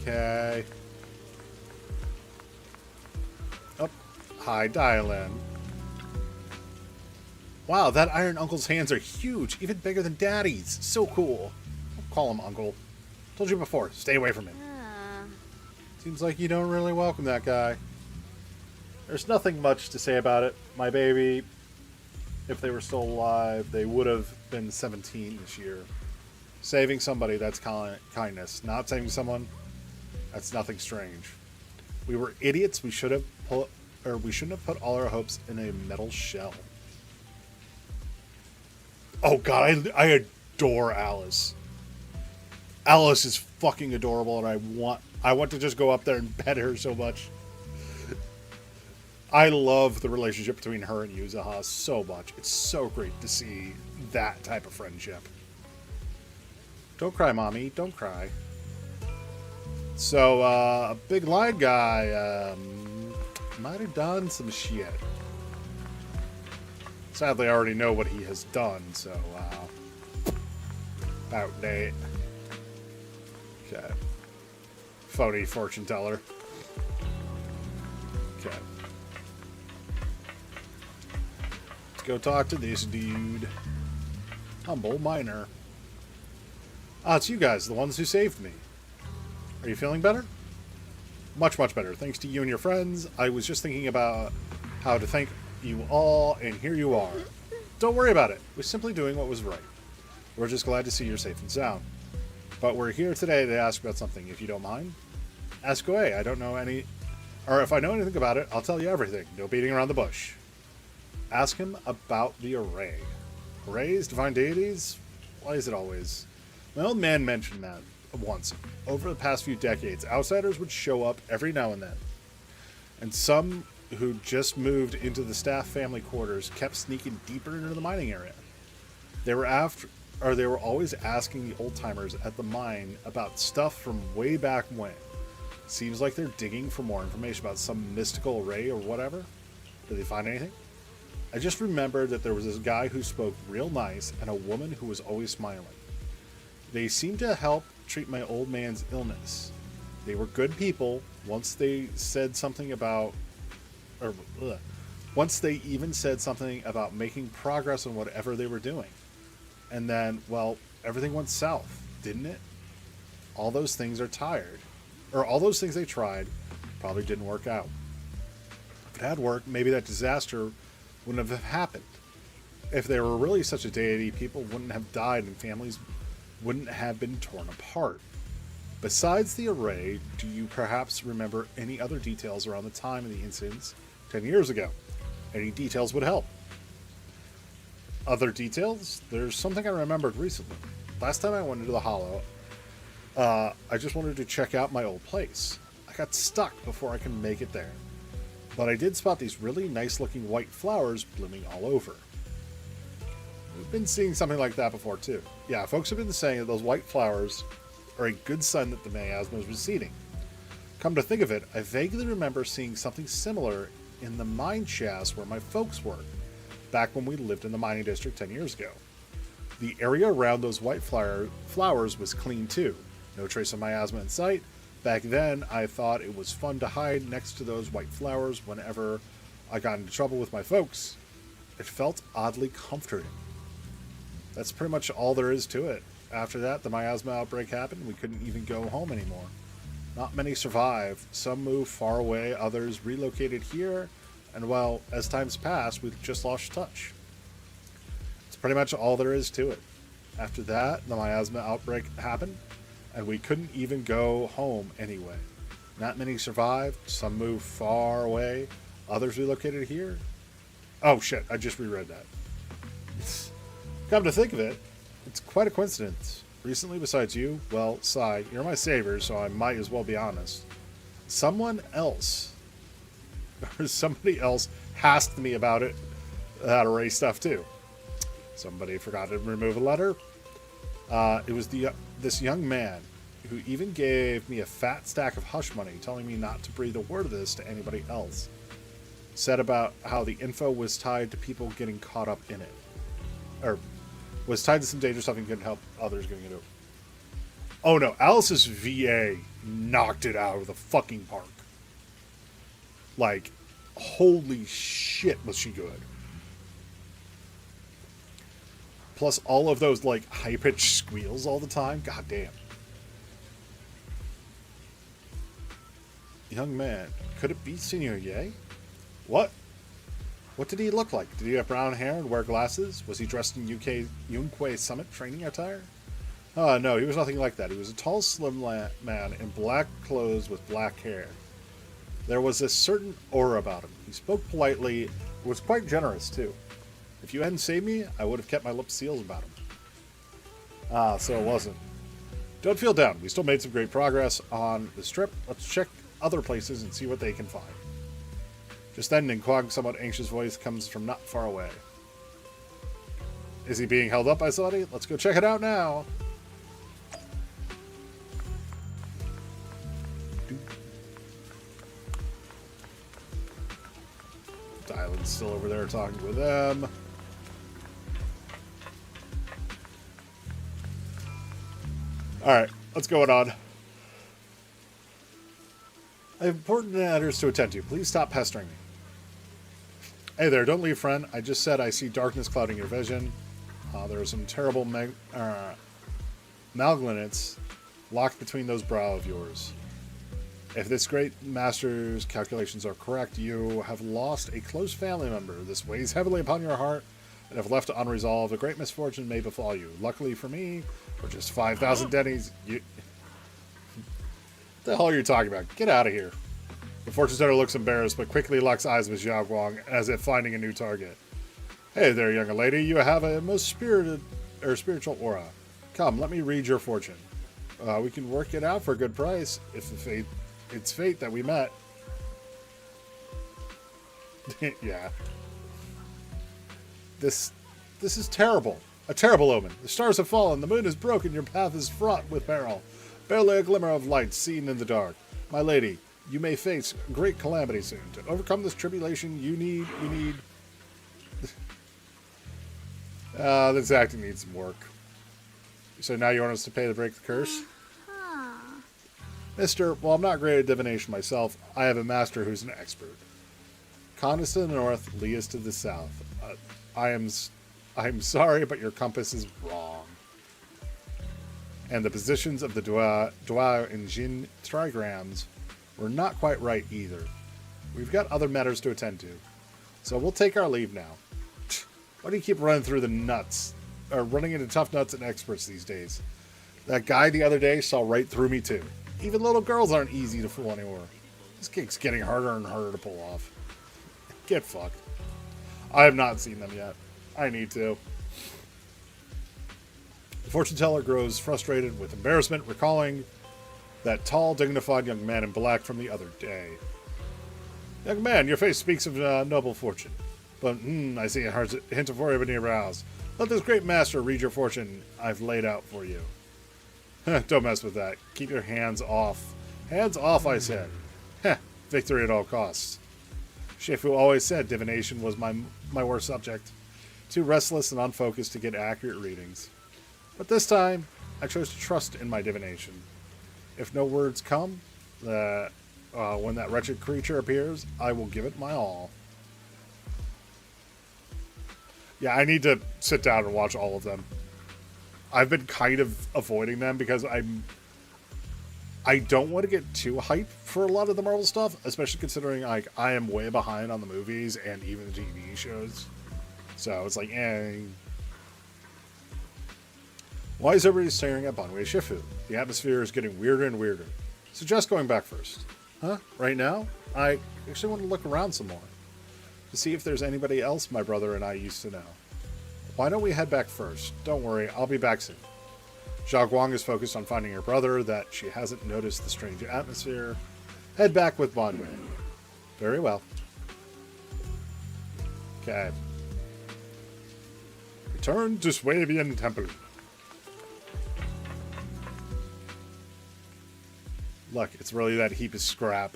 Okay. Oh, hi, Dylan. Wow, that Iron Uncle's hands are huge, even bigger than Daddy's. So cool. Don't call him Uncle. Told you before, stay away from him. Seems like you don't really welcome that guy. There's nothing much to say about it. My baby, if they were still alive, they would have been 17 this year. Saving somebody, that's kindness. Not saving someone, that's nothing strange. We were idiots. We shouldn't have put all our hopes in a metal shell. Oh god, I adore Alice. Alice is fucking adorable, and I want to just go up there and pet her so much. I love the relationship between her and Yuzuha so much. It's so great to see that type of friendship. Don't cry, Mommy. Don't cry. So, a big line guy might have done some shit. Sadly, I already know what he has done, so, outdate. Okay. Phony fortune teller. Okay. Let's go talk to this dude. Humble miner. Ah, it's you guys, the ones who saved me. Are you feeling better? Much, much better. Thanks to you and your friends. I was just thinking about how to thank you all, and here you are. Don't worry about it. We're simply doing what was right. We're just glad to see you're safe and sound. But we're here today to ask about something, if you don't mind. Ask away. I don't know any... Or if I know anything about it, I'll tell you everything. No beating around the bush. Ask him about the array. Arrays? Divine deities? Why is it always... My old man mentioned that once. Over the past few decades, outsiders would show up every now and then. And some who just moved into the staff family quarters kept sneaking deeper into the mining area. They were always asking the old-timers at the mine about stuff from way back when. Seems like they're digging for more information about some mystical array or whatever. Did they find anything? I just remembered that there was this guy who spoke real nice and a woman who was always smiling. They seemed to help treat my old man's illness. They were good people once they said something about... Once they even said something about making progress on whatever they were doing. And then, well, everything went south, didn't it? All those things are tired. Or all those things they tried probably didn't work out. If it had worked, maybe that disaster wouldn't have happened. If they were really such a deity, people wouldn't have died and families wouldn't have been torn apart. Besides the array, do you perhaps remember any other details around the time of the incidents 10 years ago? Any details would help. Other details? There's something I remembered recently. Last time I went into the Hollow, I just wanted to check out my old place. I got stuck before I could make it there. But I did spot these really nice looking white flowers blooming all over. We've been seeing something like that before too. Yeah, folks have been saying that those white flowers are a good sign that the miasma is receding. Come to think of it, I vaguely remember seeing something similar in the mine shafts where my folks worked, back when we lived in the mining district 10 years ago. The area around those white flowers was clean too. No trace of miasma in sight. Back then, I thought it was fun to hide next to those white flowers whenever I got into trouble with my folks. It felt oddly comforting. That's pretty much all there is to it. After that, the miasma outbreak happened. We couldn't even go home anymore. Not many survived. Some moved far away, others relocated here, and well, as times passed, we've just lost touch. It's pretty much all there is to it. After that, the miasma outbreak happened, and we couldn't even go home anyway. Not many survived. Some moved far away, others relocated here. Oh shit, I just reread that. Come to think of it, it's quite a coincidence. Recently, besides you, well, Sai, you're my savior, so I might as well be honest. Someone else, or somebody else, asked me about it, that array stuff too. Somebody forgot to remove a letter. It was this young man who even gave me a fat stack of hush money, telling me not to breathe a word of this to anybody else. Said about how the info was tied to people getting caught up in it. Or was tied to some dangerous stuff and couldn't help others getting into it. Oh no, Alice's VA knocked it out of the fucking park. Like, holy shit was she good. Plus all of those, like, high-pitched squeals all the time. God damn. Young man. Could it be Senior Ye? What? What did he look like? Did he have brown hair and wear glasses? Was he dressed in Yunquei Summit training attire? No, he was nothing like that. He was a tall, slim man in black clothes with black hair. There was a certain aura about him. He spoke politely, was quite generous, too. If you hadn't saved me, I would have kept my lips sealed about him. Ah, so it wasn't. Don't feel down. We still made some great progress on this trip. Let's check other places and see what they can find. Just then, Ninquag's somewhat anxious voice comes from not far away. Is he being held up by somebody? Let's go check it out now. Dylan's still over there talking with them. Alright, what's going on? I have important matters to attend to. Please stop pestering me. Hey there, don't leave, friend. I just said I see darkness clouding your vision. There are some terrible malgnates locked between those brow of yours. If this great master's calculations are correct, you have lost a close family member. This weighs heavily upon your heart, and if left unresolved, a great misfortune may befall you. Luckily for me, for just 5,000 dennies, you... What the hell are you talking about? Get out of here. The fortune teller looks embarrassed, but quickly locks eyes with Xiao Guang, as if finding a new target. Hey there, young lady. You have a most spiritual aura. Come, let me read your fortune. We can work it out for a good price, if it's fate that we met. Yeah. This is terrible. A terrible omen. The stars have fallen, the moon is broken, your path is fraught with peril. Barely a glimmer of light seen in the dark. My lady, you may face great calamity soon. To overcome this tribulation, you need... this acting needs some work. So now you want us to pay to break the curse? Mister, while I'm not great at divination myself, I have a master who's an expert. Khan is to the north, Lee is to the south. I'm sorry, but your compass is wrong. And the positions of the Dua and Jin trigrams were not quite right either. We've got other matters to attend to. So we'll take our leave now. Why do you keep running through the nuts? Or running into tough nuts and experts these days? That guy the other day saw right through me too. Even little girls aren't easy to fool anymore. This gig's getting harder and harder to pull off. Get fucked. I have not seen them yet. I need to. The fortune teller grows frustrated with embarrassment, recalling that tall, dignified young man in black from the other day. Young man, your face speaks of noble fortune. But, I see a hint of worry beneath your brows. Let this great master read your fortune I've laid out for you. Don't mess with that. Keep your hands off. Hands off, I said. Heh, victory at all costs. Shifu always said divination was my worst subject. Too restless and unfocused to get accurate readings. But this time, I chose to trust in my divination. If no words come, when that wretched creature appears, I will give it my all. Yeah, I need to sit down and watch all of them. I've been kind of avoiding them because I don't want to get too hyped for a lot of the Marvel stuff, especially considering like I am way behind on the movies and even the TV shows. So it's like, Why is everybody staring at Banwei Shifu? The atmosphere is getting weirder and weirder. Suggest going back first. Huh? Right now? I actually want to look around some more. To see if there's anybody else my brother and I used to know. Why don't we head back first? Don't worry, I'll be back soon. Xiao Guang is focused on finding her brother, that she hasn't noticed the strange atmosphere. Head back with Banwei. Very well. Okay. Return to Swavian Temple. Look, it's really that heap of scrap.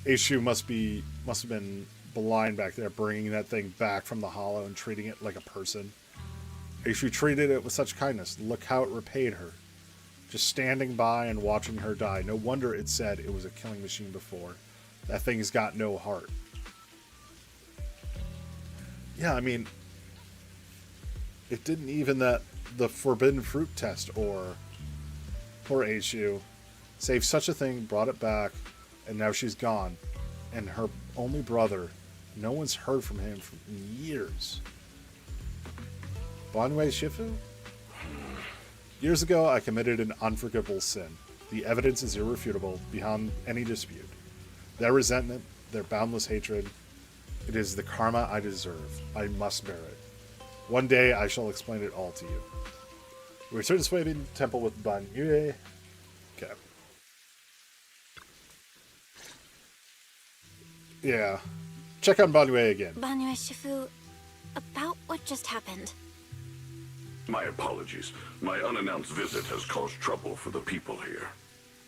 Aishu must have been blind back there, bringing that thing back from the hollow and treating it like a person. Aishu treated it with such kindness. Look how it repaid her. Just standing by and watching her die. No wonder it said it was a killing machine before. That thing's got no heart. Yeah, I mean, it didn't even the forbidden fruit test or poor Aishu. Saved such a thing, brought it back, and now she's gone. And her only brother, no one's heard from him for years. Banwei Shifu? Years ago, I committed an unforgivable sin. The evidence is irrefutable, beyond any dispute. Their resentment, their boundless hatred, it is the karma I deserve. I must bear it. One day, I shall explain it all to you. We return to Swabian Temple with Ban Yue. Okay. Yeah. Check on Ban Yue again. Banyue Shifu, about what just happened. My apologies. My unannounced visit has caused trouble for the people here.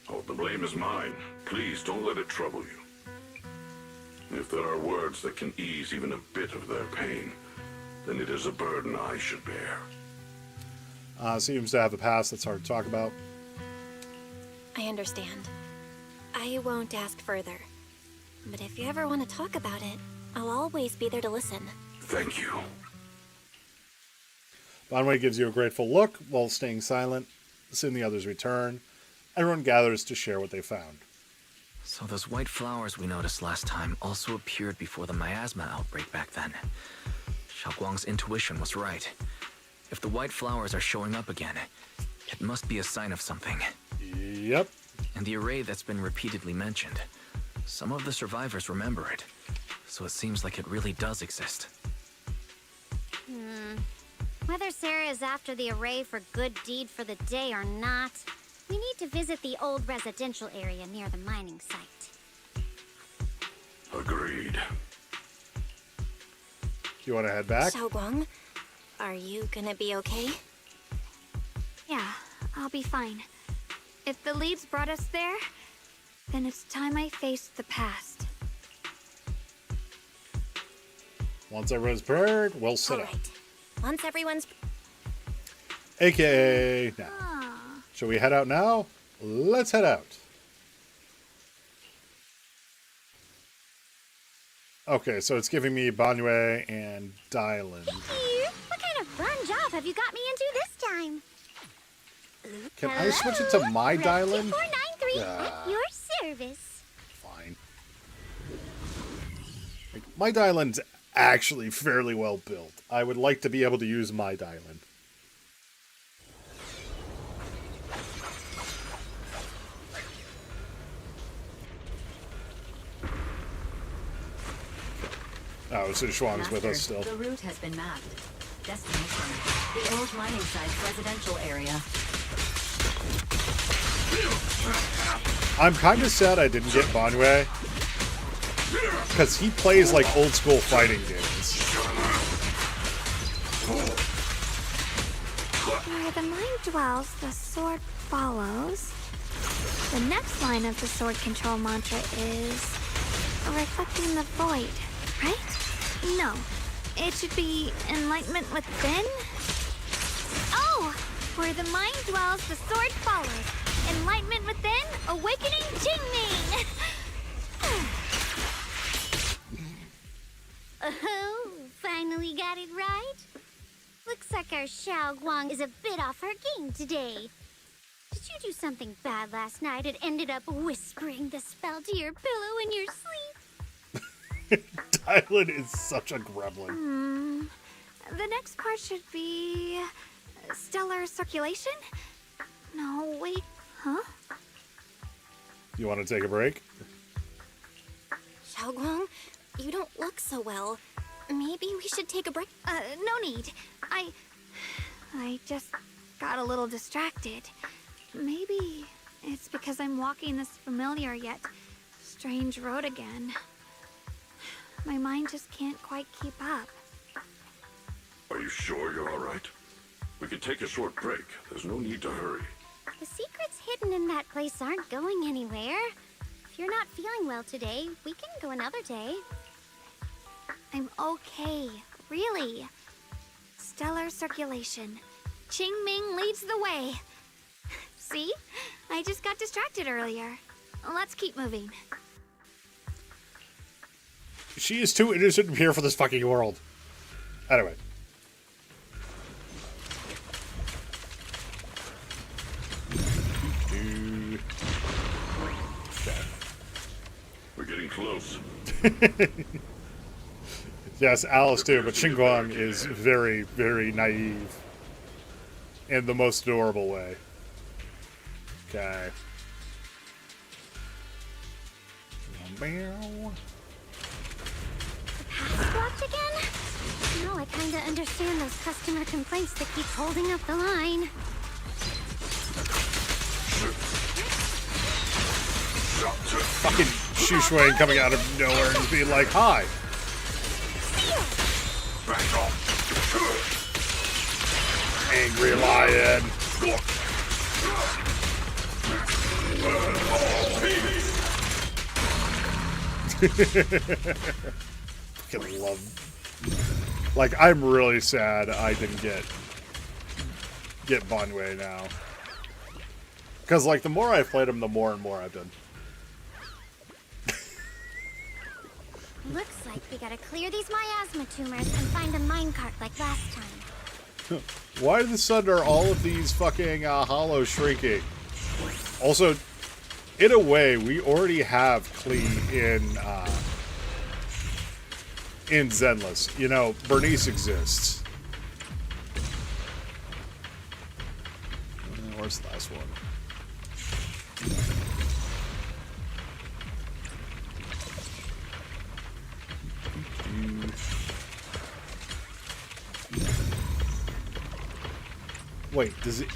Oh, the blame is mine. Please don't let it trouble you. If there are words that can ease even a bit of their pain, then it is a burden I should bear. Seems to have a past that's hard to talk about. I understand. I won't ask further. But if you ever want to talk about it, I'll always be there to listen. Thank you. Banwei gives you a grateful look while staying silent. Soon the others return. Everyone gathers to share what they found. So those white flowers we noticed last time also appeared before the miasma outbreak back then. Xiaoguang's intuition was right. If the white flowers are showing up again, it must be a sign of something. Yep. And the array that's been repeatedly mentioned, some of the survivors remember it. So it seems like it really does exist. Whether Sarah is after the array for good deed for the day or not, we need to visit the old residential area near the mining site. Agreed. You want to head back? Xiaoguang, are you gonna be okay? Yeah, I'll be fine. If the leads brought us there, then it's time I faced the past. Once everyone's prepared, we'll sit up. Once everyone's... AKA now. Shall we head out now? Let's head out. Okay, so it's giving me Banwei and Dylan. What kind of fun job have you got me into this time? Can I switch it to my Dylan? 493 at your service. Fine. Like, my Dylan's actually fairly well built. I would like to be able to use my Dylan. Oh, so Shuang's with us still. The route has been mapped. Destination: the old mining site's residential area. I'm kind of sad I didn't get Banwei, because he plays like old school fighting games. Where the mind dwells, the sword follows. The next line of the sword control mantra is reflecting the void, right? No, it should be enlightenment within. Oh, where the mind dwells, the sword follows. Enlightenment within, awakening Jingming. Oh, finally got it right. Looks like our Xiao Guang is a bit off her game today. Did you do something bad last night and ended up whispering the spell to your pillow in your sleep? Dylan is such a gremlin. The next part should be stellar circulation? No, wait, huh? You want to take a break? Xiaoguang, you don't look so well. Maybe we should take a break. No need. I just got a little distracted. Maybe it's because I'm walking this familiar yet strange road again. My mind just can't quite keep up. Are you sure you're all right? We can take a short break. There's no need to hurry. The secrets hidden in that place aren't going anywhere. If you're not feeling well today, we can go another day. I'm okay, really. Stellar circulation. Qingming leads the way. See? I just got distracted earlier. Let's keep moving. She is too innocent here for this fucking world. Anyway. Okay. We're getting close. Yes, Alice too, but Xinguang is very, very naive. In the most adorable way. Okay. Watch again? Now I kinda understand those customer complaints that keep holding up the line. fucking Shushuang coming out of nowhere and being like, hi. Angry lion. Fucking love. Like, I'm really sad I didn't get Banwei now. Because, like, the more I've played him, the more and more I've done. Looks like we gotta clear these miasma tumors and find a minecart like last time. Why in the sun are all of these fucking hollows shrinking? Also, in a way, we already have Klee in Zenless. You know, Bernice exists. Where's the last one? Wait, does it...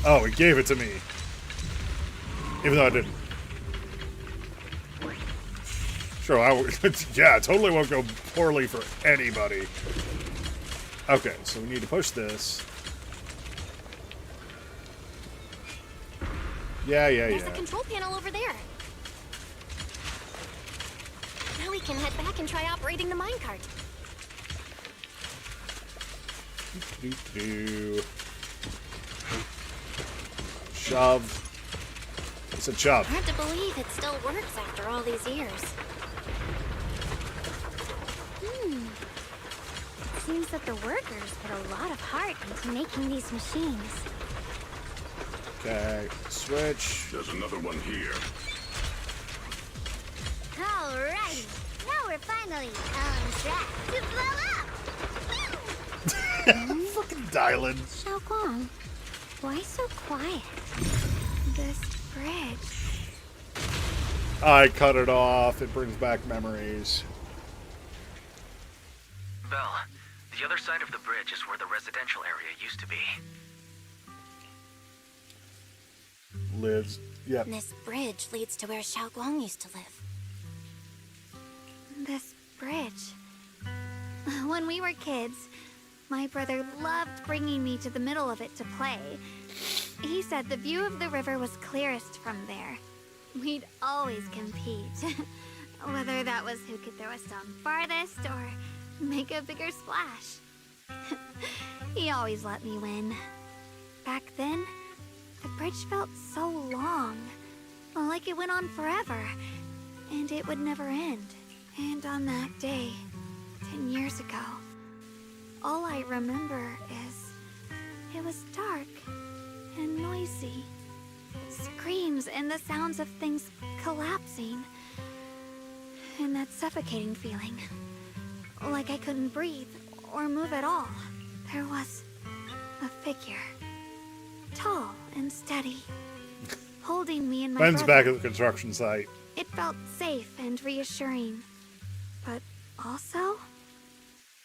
Oh, it gave it to me. Even though I didn't. Sure, yeah, totally won't go poorly for anybody. Okay, so we need to push this. Yeah. There's a control panel over there. Now we can head back and try operating the minecart. Shove. It's a shove. Hard to believe it still works after all these years. It seems that the workers put a lot of heart into making these machines. Okay, switch. There's another one here. Alrighty, now we're finally on track to blow up! Fucking Dylan. Xiaoguang, why so quiet? This bridge. I cut it off. It brings back memories. Belle, the other side of the bridge is where the residential area used to be. Lives. Yep. This bridge leads to where Xiaoguang used to live. This bridge. When we were kids, my brother loved bringing me to the middle of it to play. He said the view of the river was clearest from there. We'd always compete. Whether that was who could throw a stone farthest or make a bigger splash. He always let me win. Back then, the bridge felt so long, like it went on forever, and it would never end. And on that day, 10 years ago, all I remember is it was dark and noisy. Screams and the sounds of things collapsing. And that suffocating feeling, like I couldn't breathe or move at all. There was a figure, tall and steady, holding me in my Ben's brother. back at the construction site. It felt safe and reassuring, but also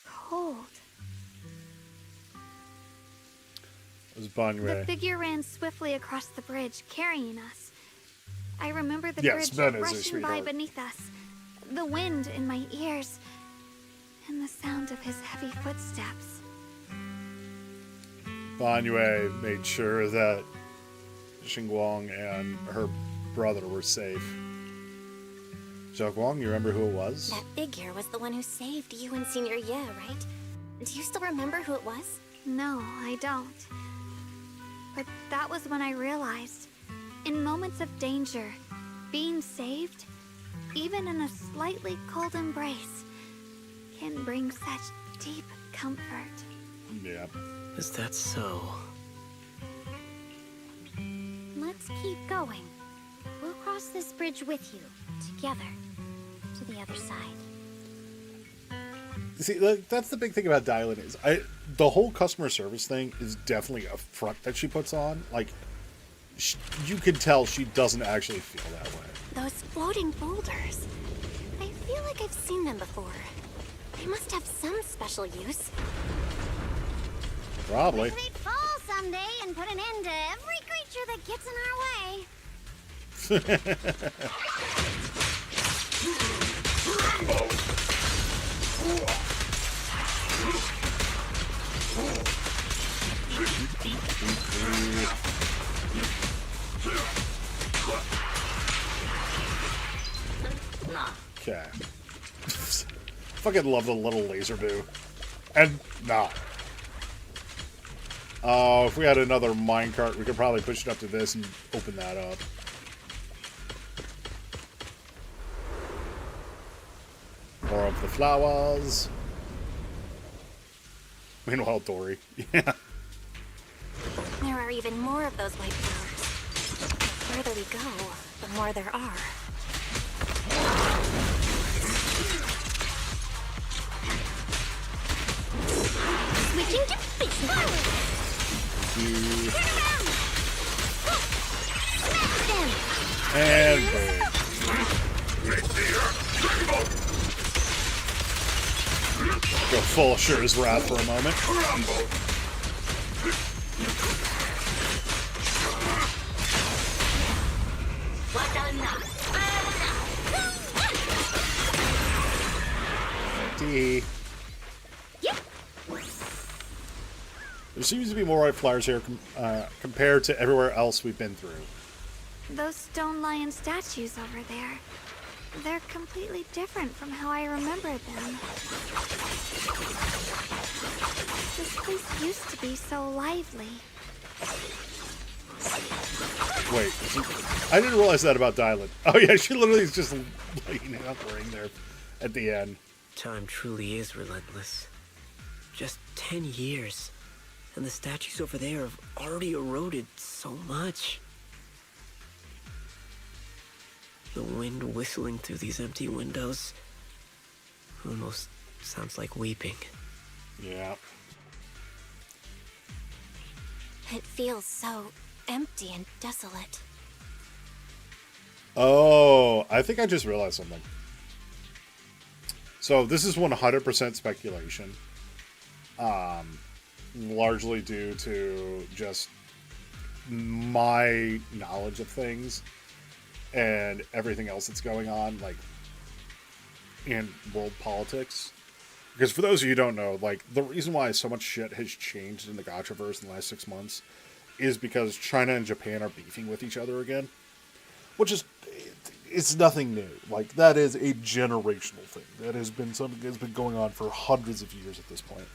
cold. It was Banwei. The figure ran swiftly across the bridge, carrying us. I remember the Yes, bridge Ben is a rushing by sweetheart. beneath us, the wind in my ears, and the sound of his heavy footsteps. Banwei made sure that Xingguang and her brother were safe. Xiaoguang, you remember who it was? That figure was the one who saved you and Senior Ye, right? Do you still remember who it was? No, I don't. But that was when I realized, in moments of danger, being saved, even in a slightly cold embrace, can bring such deep comfort. Yeah. Is that so? Let's keep going. We'll cross this bridge with you, together, to the other side. See, like, that's the big thing about Dylan is the whole customer service thing is definitely a front that she puts on. Like, you can tell she doesn't actually feel that way. Those floating boulders. I feel like like I've seen them before. They must have some special use. Probably. They'd fall someday and put an end to every creature that gets in our way. Okay. Fucking love the little laser boo. And not. Oh, if we had another minecart, we could probably push it up to this and open that up. More of the flowers. Meanwhile, Dory. Yeah. There are even more of those white flowers. The further we go, the more there are. Switching to fish forward. Turn around. Smash them. And boom. Go full Shura's Wrath for a moment. D. There seems to be more white flowers here compared to everywhere else we've been through. Those stone lion statues over there. They're completely different from how I remember them. This place used to be so lively. Wait, I didn't realize that about Dylan. Oh yeah, she literally is just laying out the ring there at the end. Time truly is relentless. Just 10 years, and the statues over there have already eroded so much. The wind whistling through these empty windows almost sounds like weeping. Yeah. It feels so empty and desolate. Oh, I think I just realized something. So this is 100% speculation. Largely due to just my knowledge of things and everything else that's going on, like, in world politics. Because for those of you who don't know, like, the reason why so much shit has changed in the Gachaverse in the last 6 months is because China and Japan are beefing with each other again. Which is, it's nothing new. Like, that is a generational thing. That has been something that's been going on for hundreds of years at this point.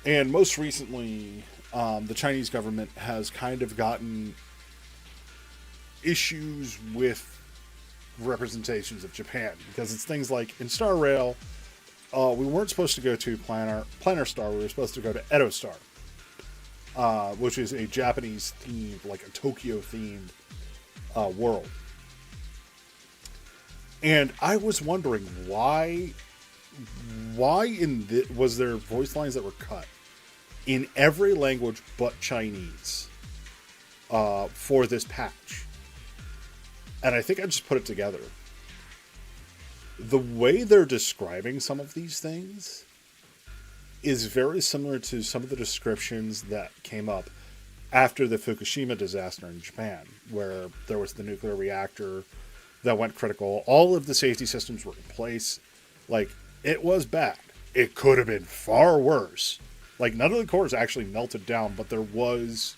And most recently, the Chinese government has kind of gotten issues with representations of Japan, because it's things like in Star Rail, we weren't supposed to go to Planar Star, we were supposed to go to Edo Star, which is a Japanese themed, like a Tokyo themed world. And I was wondering why was there voice lines that were cut in every language but Chinese for this patch. And I think I just put it together. The way they're describing some of these things is very similar to some of the descriptions that came up after the Fukushima disaster in Japan, where there was the nuclear reactor that went critical. All of the safety systems were in place. Like, it was bad. It could have been far worse. Like, none of the cores actually melted down, but there was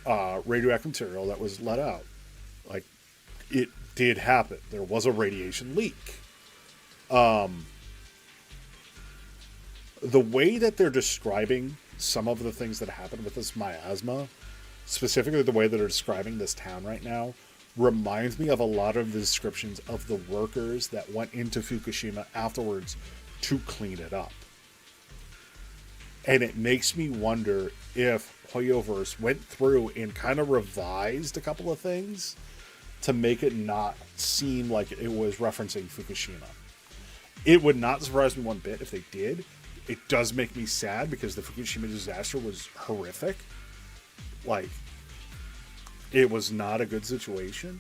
radioactive material that was let out. Like, it did happen. There was a radiation leak. The way that they're describing some of the things that happened with this miasma, specifically the way that they're describing this town right now, reminds me of a lot of the descriptions of the workers that went into Fukushima afterwards to clean it up. And it makes me wonder if Hoyoverse went through and kind of revised a couple of things to make it not seem like it was referencing Fukushima. It would not surprise me one bit if they did. It does make me sad because the Fukushima disaster was horrific. Like, it was not a good situation.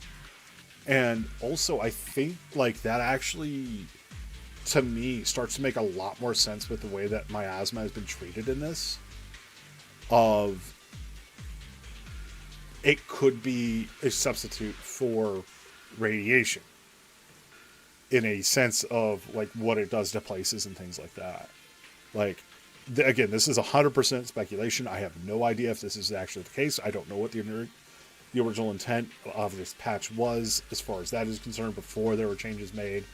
And also, I think, like, that actually, to me, starts to make a lot more sense with the way that miasma has been treated in this. Of, it could be a substitute for radiation. In a sense of, like, what it does to places and things like that. Like, again, this is 100% speculation. I have no idea if this is actually the case. I don't know what the original intent of this patch was, as far as that is concerned, before there were changes made.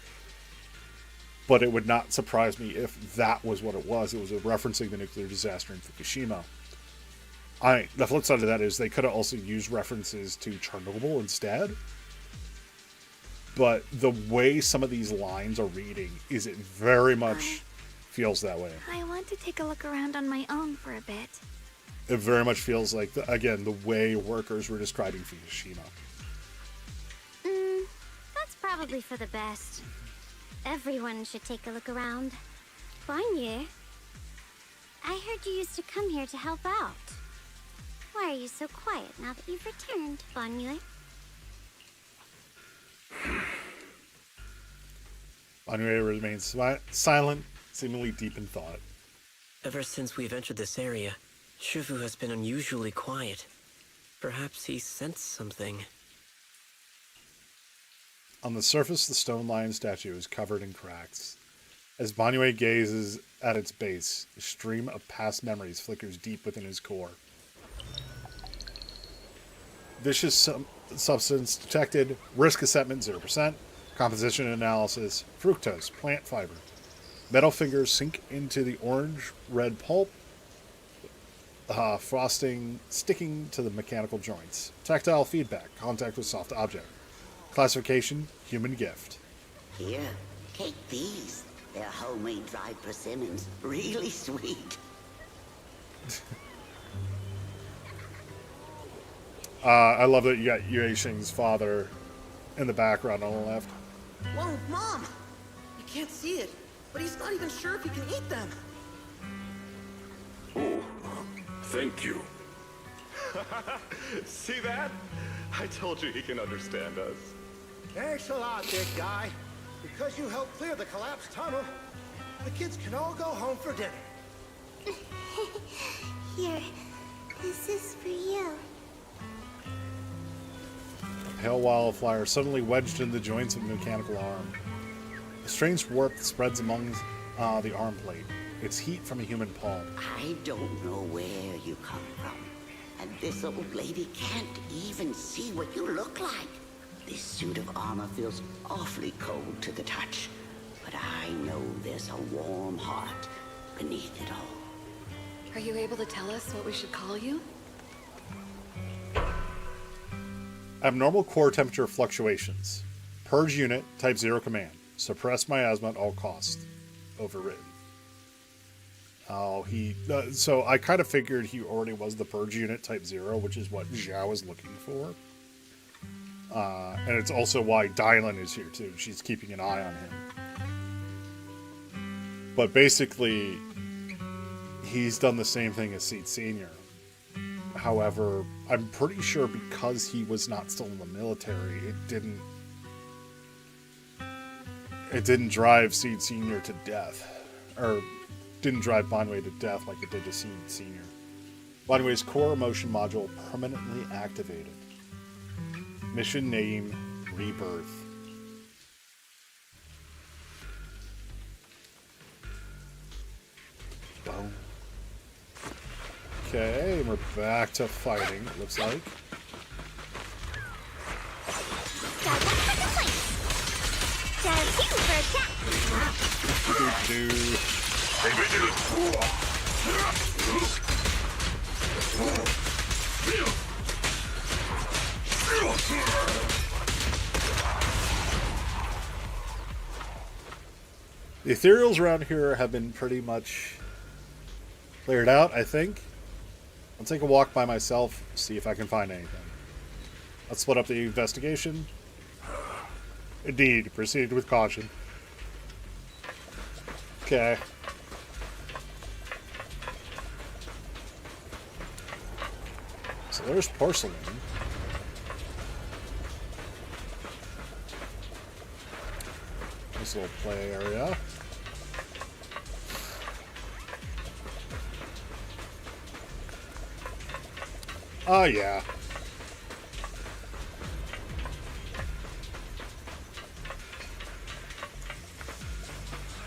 But it would not surprise me if that was what it was. It was referencing the nuclear disaster in Fukushima. The flip side of that is they could have also used references to Chernobyl instead. But the way some of these lines are reading is it very much feels that way. I want to take a look around on my own for a bit. It very much feels like, again, the way workers were describing Fukushima. That's probably for the best. Everyone should take a look around. Banyu, I heard you used to come here to help out. Why are you so quiet now that you've returned, Banyu? Banyu remains silent, seemingly deep in thought. Ever since we've entered this area, Shifu has been unusually quiet. Perhaps he sensed something. On the surface, the stone lion statue is covered in cracks. As Banyu gazes at its base, a stream of past memories flickers deep within his core. Vicious substance detected, risk assessment 0%, composition analysis, fructose, plant fiber. Metal fingers sink into the orange-red pulp, frosting sticking to the mechanical joints. Tactile feedback, contact with soft object. Classification, human gift. Here, take these. They're homemade dried persimmons. Really sweet. I love that you got Yue Xing's father in the background on the left. Whoa, Mom! You can't see it, but he's not even sure if he can eat them. Oh, thank you. See that? I told you he can understand us. Thanks a lot, big guy. Because you helped clear the collapsed tunnel, the kids can all go home for dinner. Here, this is for you. A pale wildfire suddenly wedged in the joints of the mechanical arm. A strange warmth spreads among the arm plate. It's heat from a human palm. I don't know where you come from, and this old lady can't even see what you look like. This suit of armor feels awfully cold to the touch, but I know there's a warm heart beneath it all. Are you able to tell us what we should call you? Abnormal core temperature fluctuations. Purge unit, type 0 command. Suppress miasma at all costs. Overwritten. Oh, so I kind of figured he already was the purge unit type 0, which is what Xiao is looking for. And it's also why Dylan is here too. She's keeping an eye on him. But basically, he's done the same thing as Seed Senior. However, I'm pretty sure because he was not still in the military, it didn't drive Seed Senior to death. Or didn't drive Banyu to death like it did to Seed Senior. Banyu's core emotion module permanently activated. Mission name, Rebirth. Boom. Okay, we're back to fighting, it looks like. The ethereals around here have been pretty much cleared out, I think. I'll take a walk by myself, see if I can find anything. Let's split up the investigation. Indeed, proceed with caution. Okay. So there's porcelain. Nice little play area. Oh, yeah.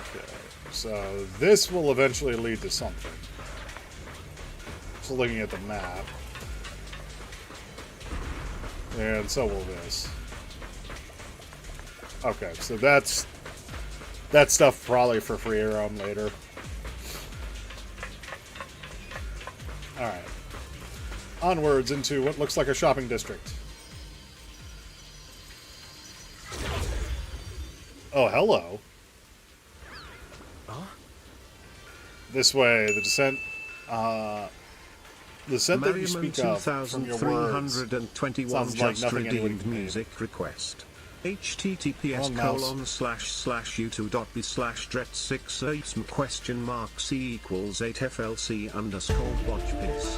Okay, so this will eventually lead to something. So looking at the map. And so will this. Okay, so that's stuff probably for free roam later. Alright. Onwards into what looks like a shopping district. Oh, hello. Huh? This way, the descent that you speak of from your words 2321 sounds like just nothing anyone redeemed can name. music request. Come on, mouse. .b//u2.b/dret6a/c=8flc_watch piece.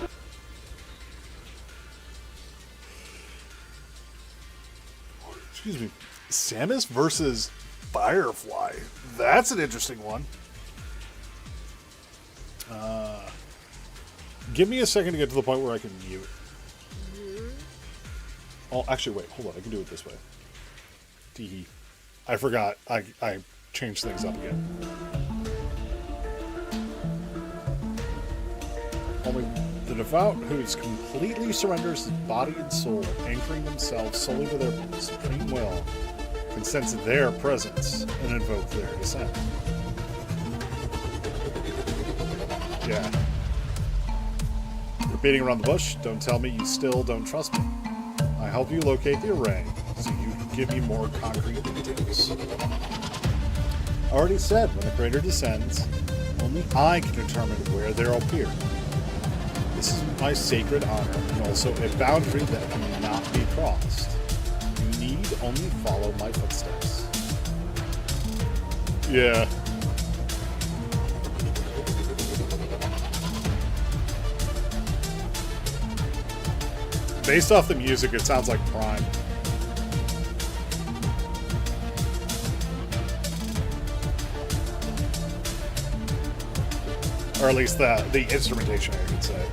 Excuse me. Samus versus Firefly. That's an interesting one. Give me a second to get to the point where I can mute. Oh, actually, wait. Hold on. I can do it this way. Teehee. I forgot. I changed things up again. Only the devout who completely surrenders his body and soul, anchoring themselves solely to their supreme will, can sense their presence and invoke their descent. Yeah. You're beating around the bush. Don't tell me you still don't trust me. I help you locate the array, so you can give me more concrete details. I already said, when the creator descends, only I can determine where they'll appear. This is my sacred honor, and also a boundary that cannot be crossed. You need only follow my footsteps. Yeah. Based off the music, it sounds like Prime. Or at least the instrumentation, I should say.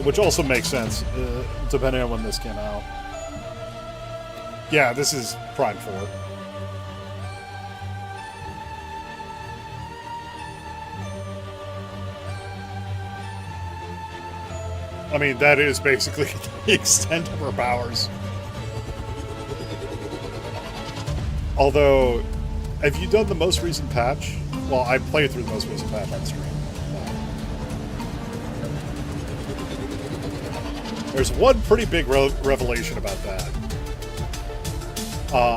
Which also makes sense, depending on when this came out. Yeah, this is Prime 4. I mean, that is basically the extent of her powers. Although, have you done the most recent patch? Well, I played through the most recent patch on stream. There's one pretty big revelation about that.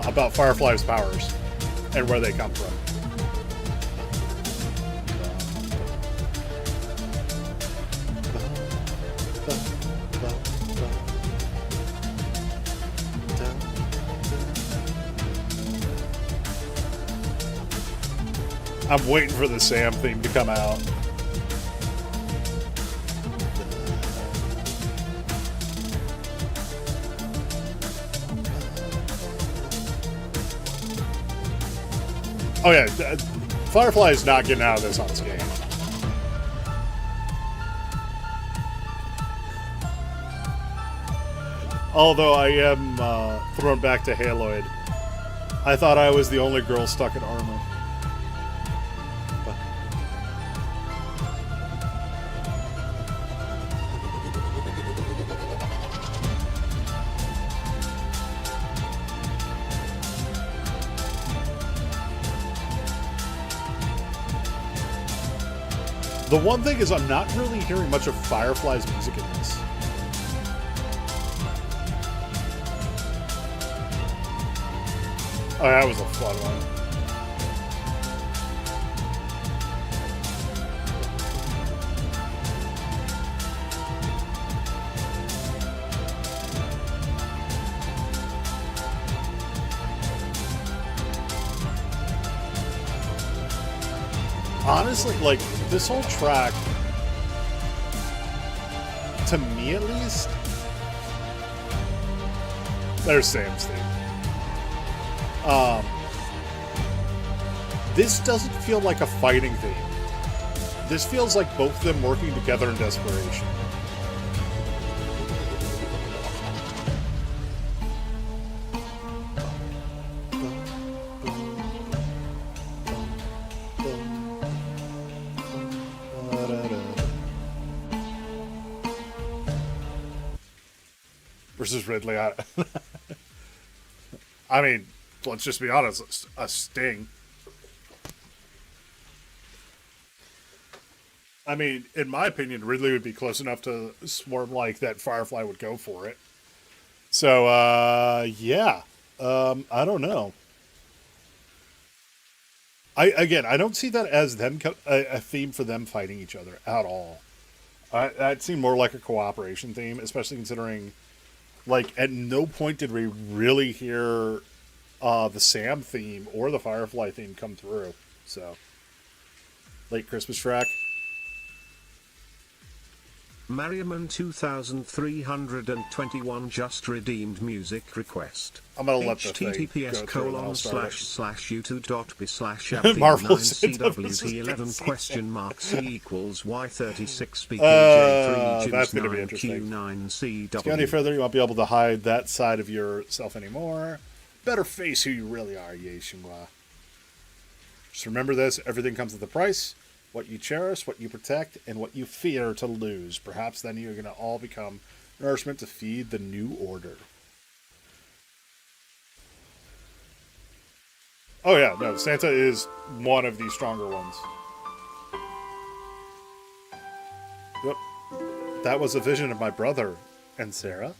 About Firefly's powers and where they come from. I'm waiting for the Sam theme to come out. Oh yeah, Firefly is not getting out of this unscathed. Although I am thrown back to Haloid. I thought I was the only girl stuck in armor. The one thing is I'm not really hearing much of Firefly's music in this. Oh, that was a fun one. Honestly, like, this whole track, to me at least, there's Sam's theme. This doesn't feel like a fighting theme. This feels like both of them working together in desperation. Versus Ridley. I mean, let's just be honest, a Sting. I mean, in my opinion, Ridley would be close enough to Swarm like that Firefly would go for it. So, yeah. I don't know. I don't see that as them a theme for them fighting each other at all. That seemed more like a cooperation theme, especially considering, like, at no point did we really hear the Sam theme or the Firefly theme come through. So, late Christmas track. Mariaman 2321 just redeemed music request. I'm gonna let the thing https://youtube.b/app9cwc_y36bkj3 that's gonna be interesting. Q9cw. To go any further, you won't be able to hide that side of yourself anymore. Better face who you really are, Ye Xinhua. Just remember this: everything comes with a price. What you cherish, what you protect, and what you fear to lose. Perhaps then you're going to all become nourishment to feed the new order. Oh yeah, no, Santa is one of the stronger ones. Yep. That was a vision of my brother and Sarah.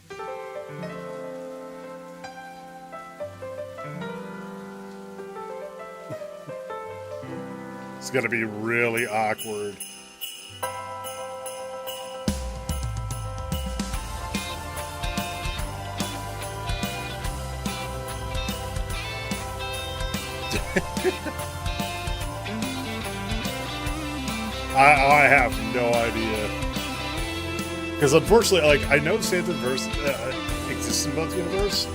It's going to be really awkward. I have no idea. Because unfortunately, like, I know Santaverse exists in both universes.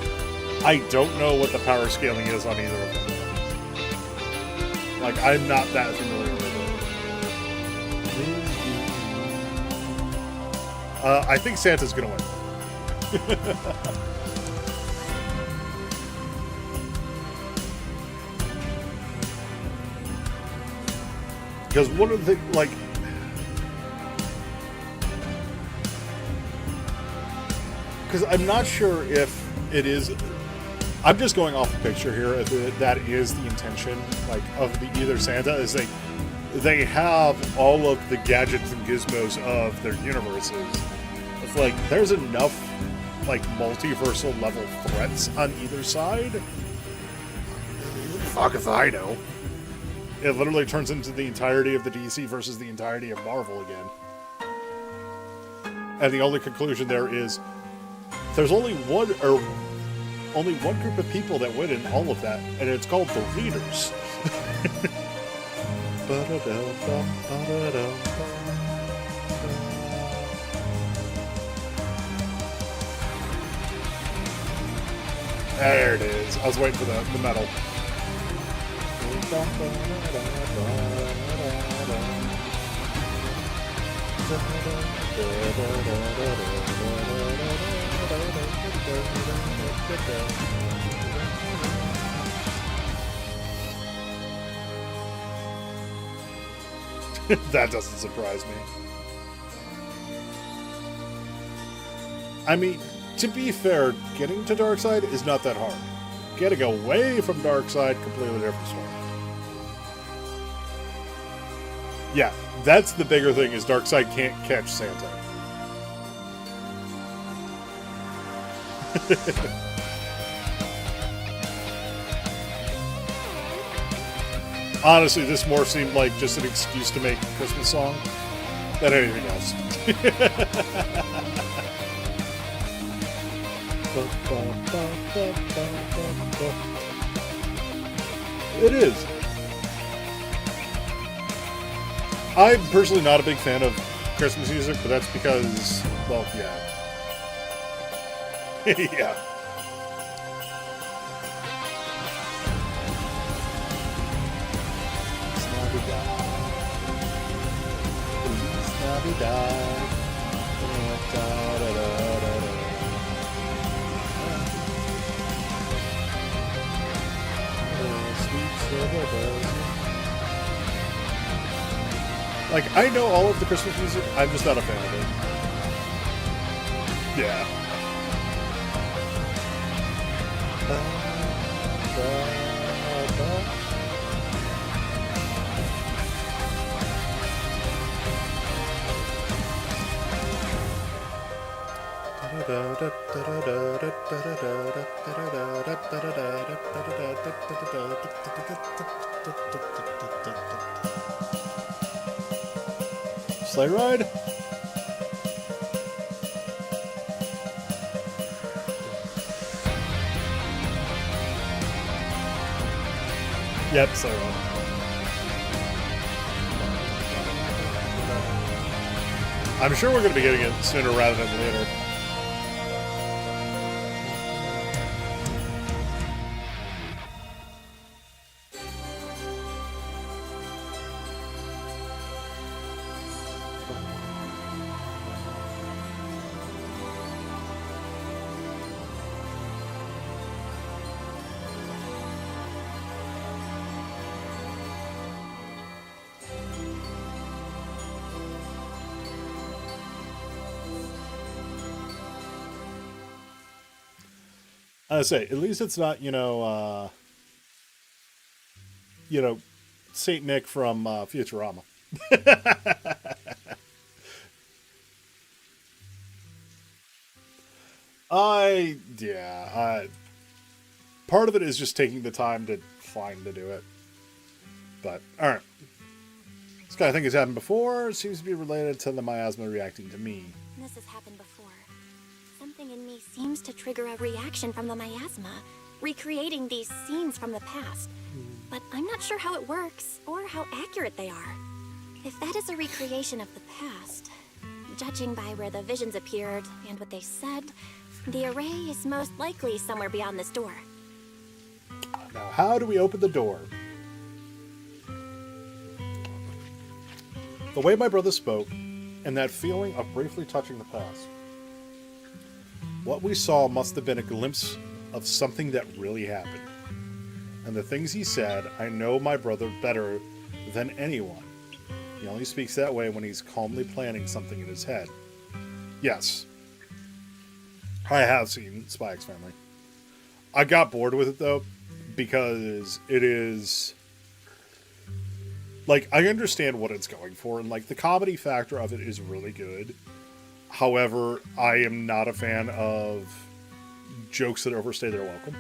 I don't know what the power scaling is on either of them. Like, I'm not that familiar with it. I think Santa's gonna win. Because one of the, like... Because I'm not sure if it is... I'm just going off the picture here. If that is the intention, like, of either Santa, is they have all of the gadgets and gizmos of their universes. It's like there's enough, like, multiversal level threats on either side. Fuck if I know. It literally turns into the entirety of the DC versus the entirety of Marvel again. And the only conclusion there is there's only one group of people that win in all of that, and it's called the leaders. There it is. I was waiting for the metal. That doesn't surprise me. I mean, to be fair, getting to Darkseid is not that hard. Getting away from Darkseid, completely different story. Yeah, that's the bigger thing, is Darkseid can't catch Santa. Honestly, this more seemed like just an excuse to make a Christmas song than anything else. It is. I'm personally not a big fan of Christmas music, but that's because, well, yeah. Yeah. Like, I know all of the Christmas music, I'm just not a fan of it. Yeah. Sleigh ride? Yep, sleigh ride. I'm sure we're going to be getting it sooner rather than later. I say, at least it's not, Saint Nick from Futurama. Part of it is just taking the time to find to do it. But, alright. This guy I think has happened before. It seems to be related to the miasma reacting to me. This has happened before. Something in me seems to trigger a reaction from the miasma, recreating these scenes from the past. But I'm not sure how it works, or how accurate they are. If that is a recreation of the past, judging by where the visions appeared and what they said, the array is most likely somewhere beyond this door. Now, how do we open the door? The way my brother spoke, and that feeling of briefly touching the past. What we saw must have been a glimpse of something that really happened. And the things he said, I know my brother better than anyone. He only speaks that way when he's calmly planning something in his head. Yes, I have seen Spy X Family. I got bored with it, though, because it is... Like, I understand what it's going for, and, like, the comedy factor of it is really good. However, I am not a fan of jokes that overstay their welcome.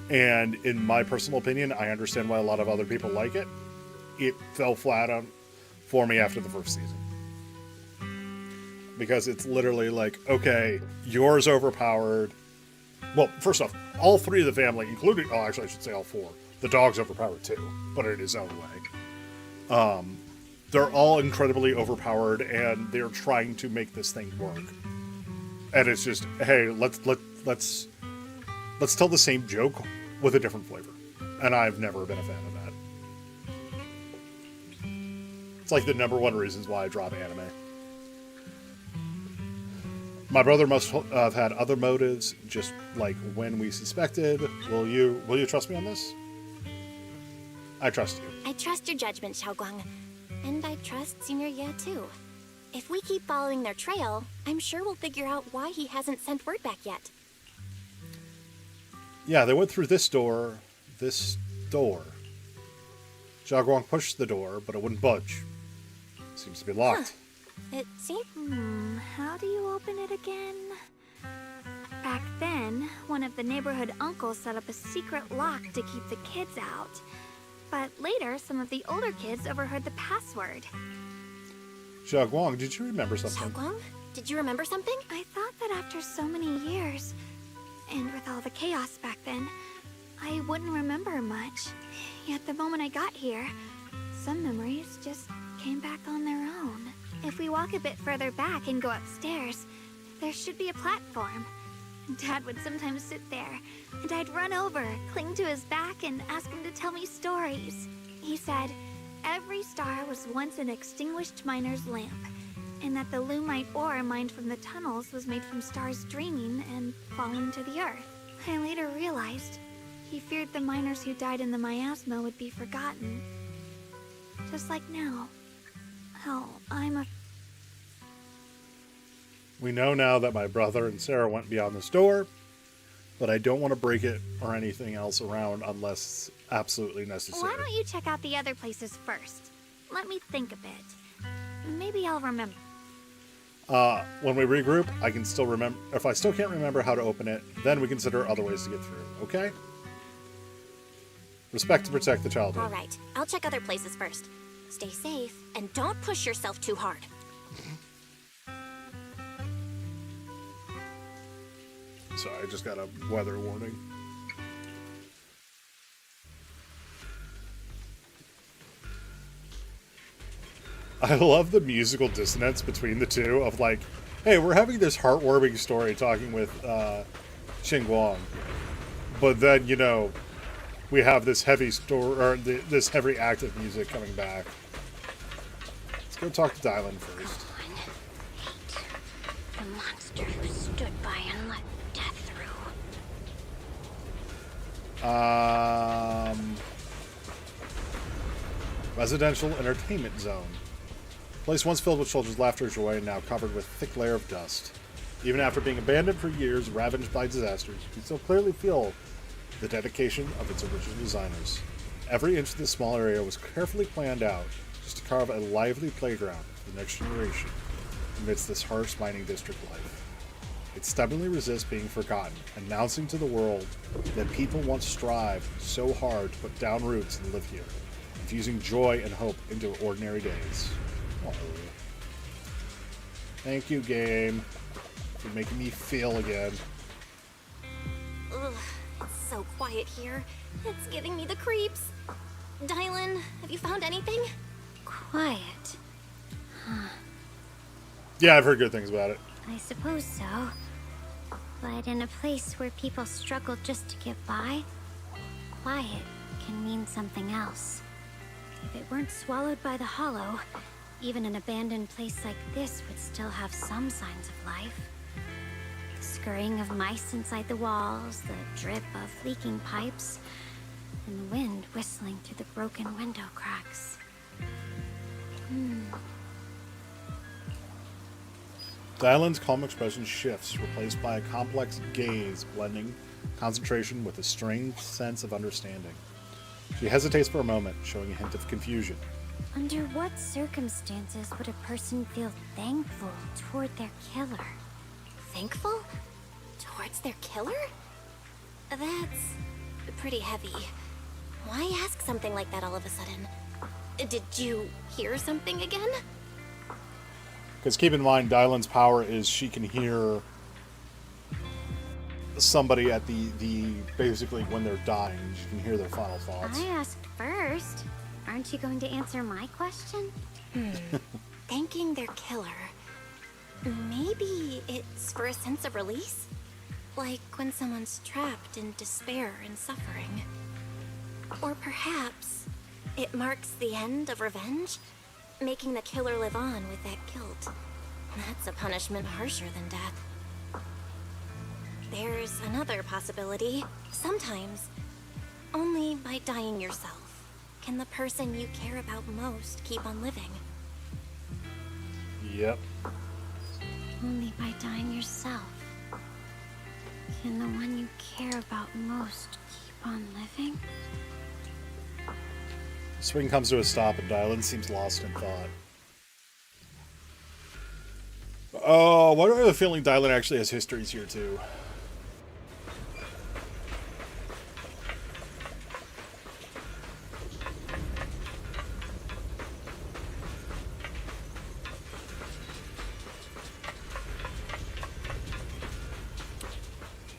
And in my personal opinion, I understand why a lot of other people like it. It fell flat on for me after the first season. Because it's literally like, okay, yours overpowered. Well, first off, all three of the family, including, oh, actually I should say all four. The dog's overpowered too, but in his own way. They're all incredibly overpowered, and they're trying to make this thing work. And it's just, hey, let's tell the same joke with a different flavor. And I've never been a fan of that. It's like the #1 reasons why I drop anime. My brother must have had other motives, just like when we suspected. Will you trust me on this? I trust you. I trust your judgment, Xiaoguang. And I trust Senior Ye too. If we keep following their trail, I'm sure we'll figure out why he hasn't sent word back yet. Yeah, they went through this door. Xiaoguang pushed the door, but it wouldn't budge. Seems to be locked. It seems... How do you open it again? Back then, one of the neighborhood uncles set up a secret lock to keep the kids out. But later, some of the older kids overheard the password. Xiaoguang, did you remember something? Xiaoguang? Did you remember something? I thought that after so many years, and with all the chaos back then, I wouldn't remember much. Yet the moment I got here, some memories just came back on their own. If we walk a bit further back and go upstairs, there should be a platform. Dad would sometimes sit there, and I'd run over, cling to his back, and ask him to tell me stories. He said, every star was once an extinguished miner's lamp, and that the Lumite ore mined from the tunnels was made from stars dreaming and falling to the earth. I later realized he feared the miners who died in the miasma would be forgotten. Just like now. Hell, We know now that my brother and Sarah went beyond this door, but I don't want to break it or anything else around unless absolutely necessary. Why don't you check out the other places first? Let me think a bit. Maybe I'll remember. When we regroup, I can still remember. If I still can't remember how to open it, then we consider other ways to get through, okay? Respect to protect the childhood. All right, I'll check other places first. Stay safe, and don't push yourself too hard. Sorry, I just got a weather warning. I love the musical dissonance between the two of like, hey, we're having this heartwarming story talking with Xinguang, but then, you know, we have this heavy story, or this heavy active music coming back. Let's go talk to Dylan first. The monster who stood by and let death through. Residential entertainment zone. Place once filled with children's laughter and joy, and now covered with a thick layer of dust. Even after being abandoned for years, ravaged by disasters, you can still clearly feel the dedication of its original designers. Every inch of this small area was carefully planned out just to carve a lively playground for the next generation amidst this harsh mining district life. It stubbornly resists being forgotten, announcing to the world that people once strived so hard to put down roots and live here, infusing joy and hope into ordinary days. Oh. Thank you, game, for making me feel again. Ugh, it's so quiet here. It's giving me the creeps. Dylan, have you found anything? Quiet. Huh. Yeah, I've heard good things about it. I suppose so. But in a place where people struggle just to get by, quiet can mean something else. If it weren't swallowed by the hollow, even an abandoned place like this would still have some signs of life. The scurrying of mice inside the walls, the drip of leaking pipes, and the wind whistling through the broken window cracks. Dylan's calm expression shifts, replaced by a complex gaze blending concentration with a strange sense of understanding. She hesitates for a moment, showing a hint of confusion. Under what circumstances would a person feel thankful toward their killer? Thankful? Towards their killer? That's pretty heavy. Why ask something like that all of a sudden? Did you hear something again? Because keep in mind, Dylan's power is she can hear somebody at the basically when they're dying. She can hear their final thoughts. I asked first. Aren't you going to answer my question? Thanking their killer. Maybe it's for a sense of release? Like when someone's trapped in despair and suffering. Or perhaps it marks the end of revenge, making the killer live on with that guilt. That's a punishment harsher than death. There's another possibility. Sometimes, only by dying yourself can the person you care about most keep on living. Yep. Only by dying yourself can the one you care about most keep on living? The swing comes to a stop and Dylan seems lost in thought. Oh, why do I have a feeling Dylan actually has histories here too?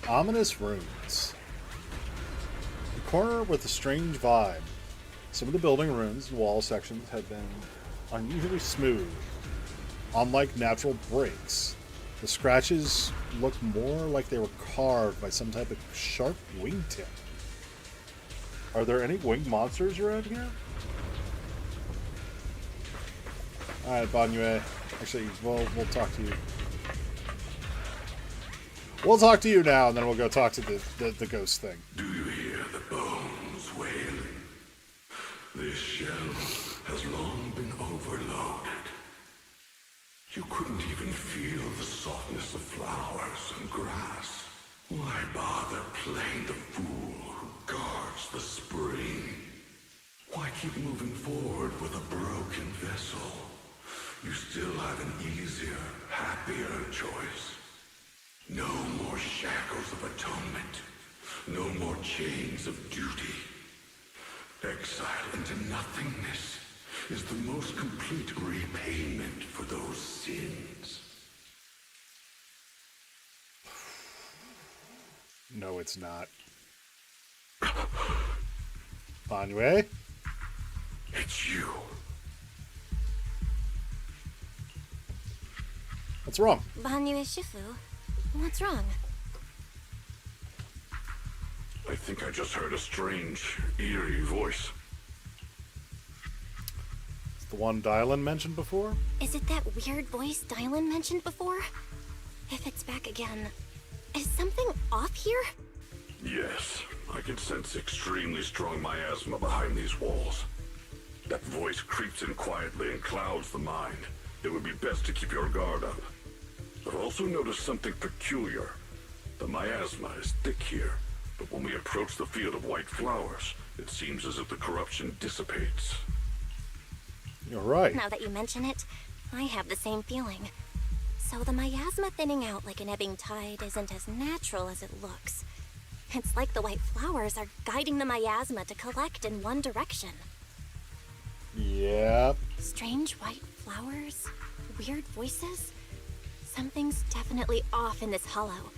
Ominous ruins. The corner with a strange vibe. Some of the building ruins and wall sections have been unusually smooth. Unlike natural breaks, the scratches look more like they were carved by some type of sharp wingtip. Are there any winged monsters around here? Alright, Banyue. Actually, we'll talk to you. We'll talk to you now, and then we'll go talk to the ghost thing. Do you hear the bones wailing? This shell has long been overloaded. You couldn't even feel the softness of flowers and grass. Why bother playing the fool who guards the spring? Why keep moving forward with a broken vessel? You still have an easier, happier choice. No more shackles of atonement. No more chains of duty. Exile into nothingness is the most complete repayment for those sins. No, it's not. Banwei? It's you. What's wrong? Banwei Shifu, what's wrong? I think I just heard a strange, eerie voice. It's the one Dylan mentioned before? Is it that weird voice Dylan mentioned before? If it's back again, is something off here? Yes, I can sense extremely strong miasma behind these walls. That voice creeps in quietly and clouds the mind. It would be best to keep your guard up. I've also noticed something peculiar. The miasma is thick here, but when we approach the field of white flowers, it seems as if the corruption dissipates. You're right. Now that you mention it, I have the same feeling. So the miasma thinning out like an ebbing tide isn't as natural as it looks. It's like the white flowers are guiding the miasma to collect in one direction. Yep. Strange white flowers? Weird voices? Something's definitely off in this hollow.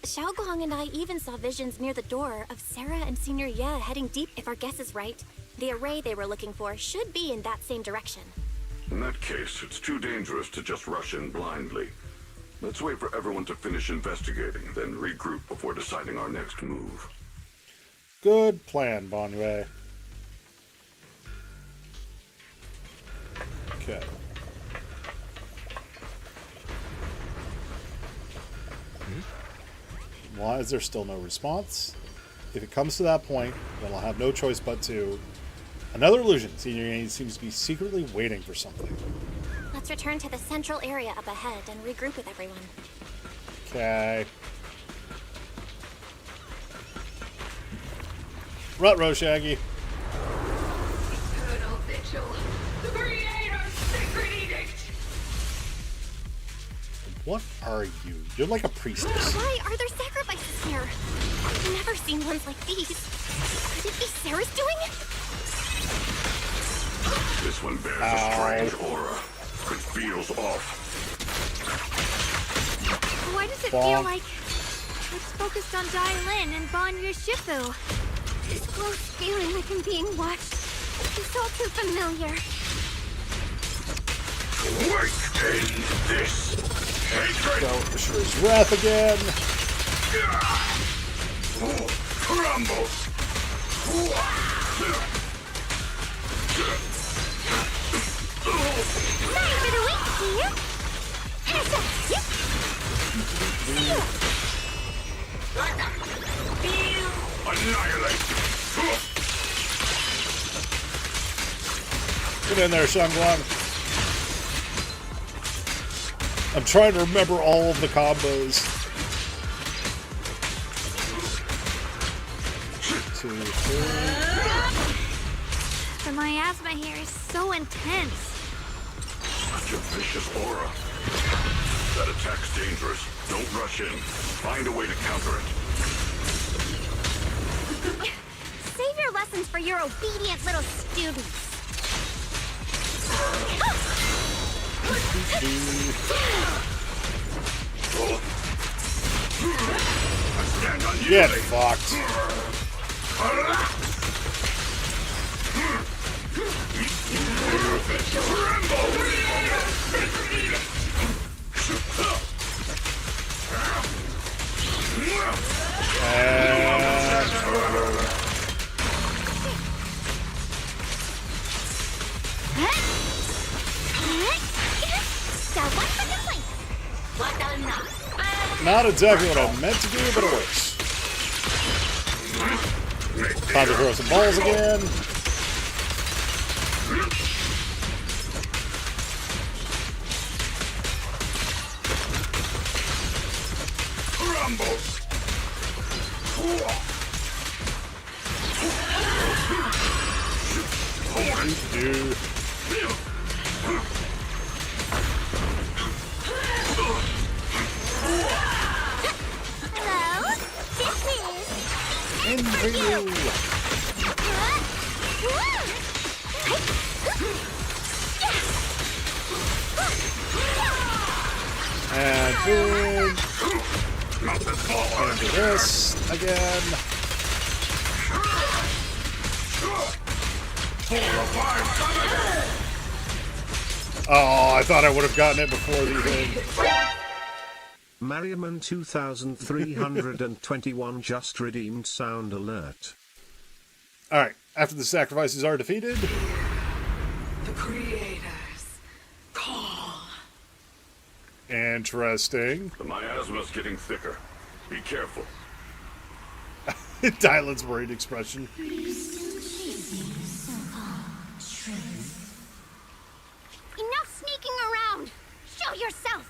Xiaoguang and I even saw visions near the door of Sarah and Senior Ye heading deep. If our guess is right, the array they were looking for should be in that same direction. In that case, it's too dangerous to just rush in blindly. Let's wait for everyone to finish investigating, then regroup before deciding our next move. Good plan, Banwei. Okay. Why is there still no response? If it comes to that point, then I'll have no choice but to... Another illusion. Senior Ye seems to be secretly waiting for something. Let's return to the central area up ahead and regroup with everyone. Okay. Ruh-roh, Shaggy. Eternal vigil. The Creator's sacred edict. What are you? You're like a priestess. Why are there sacrifices here? I've never seen ones like these. Could it be Sarah's doing? This one bears a strange aura. It feels off. Why does it feel like it's focused on Dylan and Banwei Shifu? This close feeling like I'm being watched is all too familiar. Wake in this hatred! So, Asura's wrath again. Crumble! Sorry for the wait, dear. Intercept! Annihilate! Get in there, Xiaoguang. I'm trying to remember all of the combos. 2, 3. The miasma here is so intense. Such a vicious aura. That attack's dangerous. Don't rush in. Find a way to counter it. Save your lessons for your obedient little students. Get fucked. Double Not exactly what I meant to do, but it works. Time to throw some balls again. Dude. Hello? This is... And boom. And do this again. Oh, I thought I would have gotten it before the end. Mariaman 2321 just redeemed sound alert. Alright, after the sacrifices are defeated. The creators call. Interesting. The miasma's getting thicker. Be careful. Dylan's worried expression. Enough sneaking around! Show yourself!